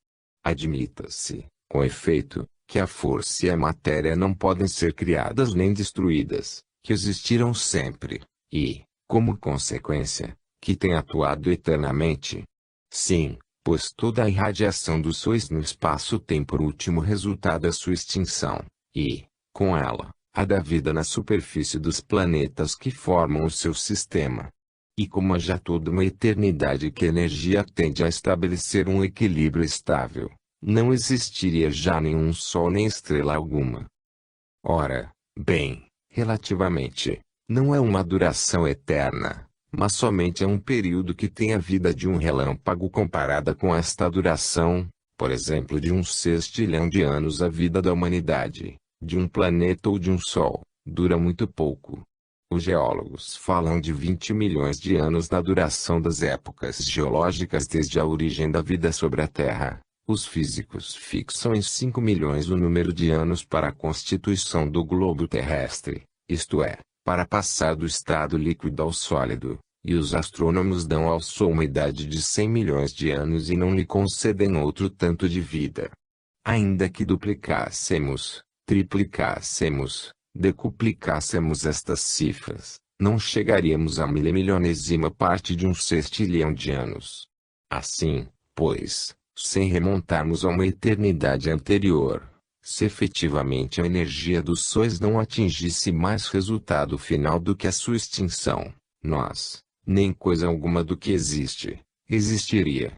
Admita-se, com efeito, que a força e a matéria não podem ser criadas nem destruídas, que existiram sempre, e, como consequência, que têm atuado eternamente. Sim, pois toda a irradiação dos sóis no espaço tem por último resultado a sua extinção, e, com ela, a da vida na superfície dos planetas que formam o seu sistema. E como há já toda uma eternidade que a energia tende a estabelecer um equilíbrio estável, não existiria já nenhum sol nem estrela alguma. Ora, bem, relativamente, não é uma duração eterna, mas somente é um período que tem a vida de um relâmpago comparada com esta duração, por exemplo de um sextilhão de anos. A vida da humanidade, de um planeta ou de um sol, dura muito pouco. Os geólogos falam de 20 milhões de anos na duração das épocas geológicas desde a origem da vida sobre a Terra. Os físicos fixam em 5 milhões o número de anos para a constituição do globo terrestre, isto é, para passar do estado líquido ao sólido, E os astrônomos dão ao Sol uma idade de 100 milhões de anos e não lhe concedem outro tanto de vida. Ainda que duplicássemos, triplicássemos, decuplicássemos estas cifras, não chegaríamos à milimilionésima parte de um sextilhão de anos. Assim, pois, sem remontarmos a uma eternidade anterior, se efetivamente a energia dos sóis não atingisse mais resultado final do que a sua extinção, nós, nem coisa alguma do que existe, existiria.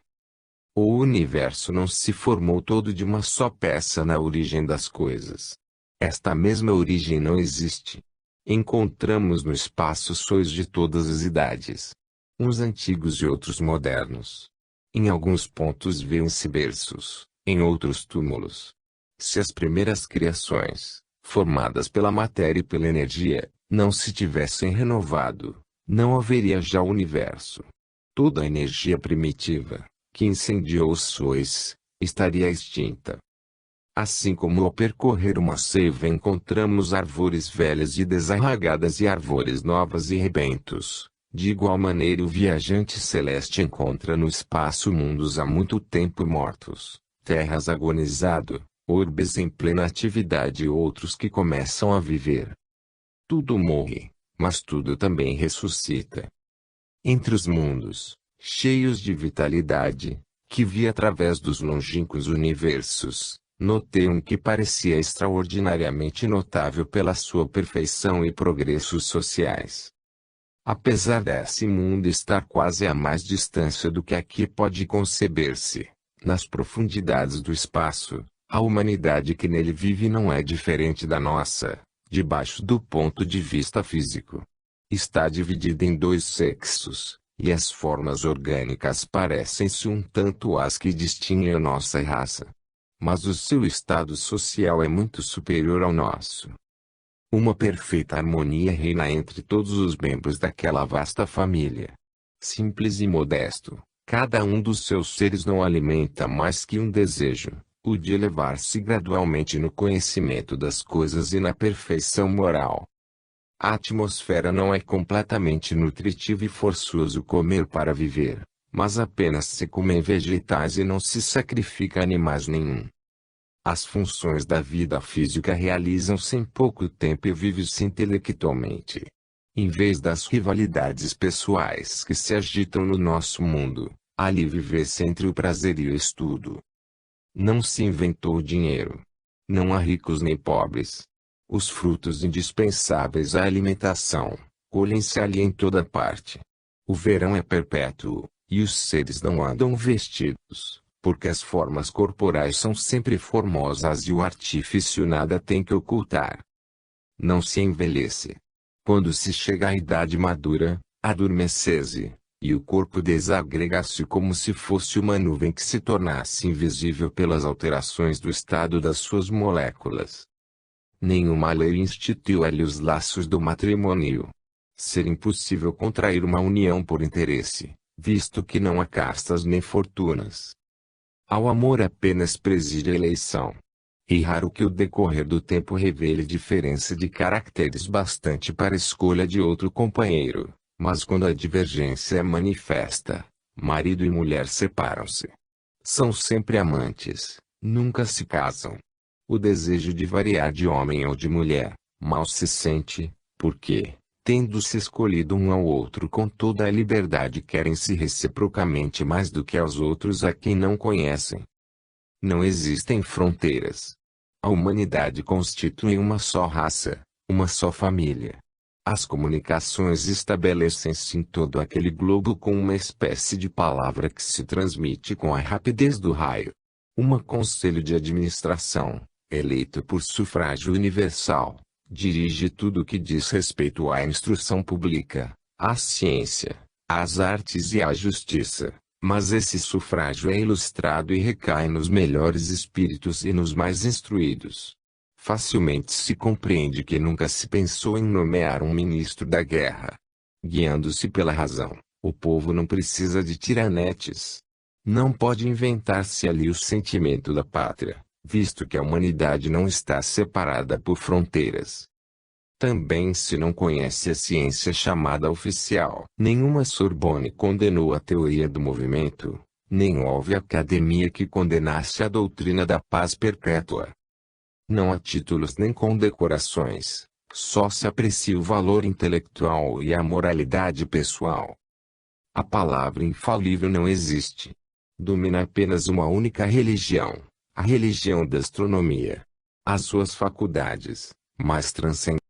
O universo não se formou todo de uma só peça na origem das coisas. Esta mesma origem não existe. Encontramos no espaço sóis de todas as idades, uns antigos e outros modernos. Em alguns pontos vêem-se berços, em outros túmulos. Se as primeiras criações, formadas pela matéria e pela energia, não se tivessem renovado, não haveria já universo. Toda a energia primitiva, que incendiou os sóis, estaria extinta. Assim como ao percorrer uma seiva encontramos árvores velhas e desarraigadas e árvores novas e rebentos, de igual maneira o viajante celeste encontra no espaço mundos há muito tempo mortos, terras agonizado, orbes em plena atividade e outros que começam a viver. Tudo morre, mas tudo também ressuscita. Entre os mundos, cheios de vitalidade, que vi através dos longínquos universos, notei um que parecia extraordinariamente notável pela sua perfeição e progressos sociais. Apesar desse mundo estar quase a mais distância do que aqui pode conceber-se, nas profundidades do espaço, a humanidade que nele vive não é diferente da nossa, debaixo do ponto de vista físico. Está dividida em dois sexos, e as formas orgânicas parecem-se um tanto às que distinguem a nossa raça. Mas o seu estado social é muito superior ao nosso. Uma perfeita harmonia reina entre todos os membros daquela vasta família. Simples e modesto, cada um dos seus seres não alimenta mais que um desejo, o de elevar-se gradualmente no conhecimento das coisas e na perfeição moral. A atmosfera não é completamente nutritiva e forçoso comer para viver, mas apenas se comem vegetais e não se sacrifica animais nenhum. As funções da vida física realizam-se em pouco tempo e vive-se intelectualmente. Em vez das rivalidades pessoais que se agitam no nosso mundo, ali vive-se entre o prazer e o estudo. Não se inventou o dinheiro. Não há ricos nem pobres. Os frutos indispensáveis à alimentação, colhem-se ali em toda parte. O verão é perpétuo, e os seres não andam vestidos, porque as formas corporais são sempre formosas e o artifício nada tem que ocultar. Não se envelhece. Quando se chega à idade madura, adormece-se, e o corpo desagrega-se como se fosse uma nuvem que se tornasse invisível pelas alterações do estado das suas moléculas. Nenhuma lei instituiu ali os laços do matrimônio. Ser impossível contrair uma união por interesse, visto que não há castas nem fortunas. Ao amor apenas preside a eleição. E raro que o decorrer do tempo revele diferença de caracteres bastante para a escolha de outro companheiro, mas quando a divergência é manifesta, marido e mulher separam-se. São sempre amantes, nunca se casam. O desejo de variar de homem ou de mulher, mal se sente, porque, tendo-se escolhido um ao outro com toda a liberdade, querem-se reciprocamente mais do que aos outros a quem não conhecem. Não existem fronteiras. A humanidade constitui uma só raça, uma só família. As comunicações estabelecem-se em todo aquele globo com uma espécie de palavra que se transmite com a rapidez do raio. Conselho de administração, eleito por sufrágio universal, dirige tudo o que diz respeito à instrução pública, à ciência, às artes e à justiça. Mas esse sufrágio é ilustrado e recai nos melhores espíritos e nos mais instruídos. Facilmente se compreende que nunca se pensou em nomear um ministro da guerra. Guiando-se pela razão, o povo não precisa de tiranetes. Não pode inventar-se ali o sentimento da pátria, visto que a humanidade não está separada por fronteiras. Também se não conhece a ciência chamada oficial. Nenhuma Sorbonne condenou a teoria do movimento, nem houve academia que condenasse a doutrina da paz perpétua. Não há títulos nem condecorações, só se aprecia o valor intelectual e a moralidade pessoal. A palavra infalível não existe. Domina apenas uma única religião, a religião da astronomia. As suas faculdades, mais transcendentes,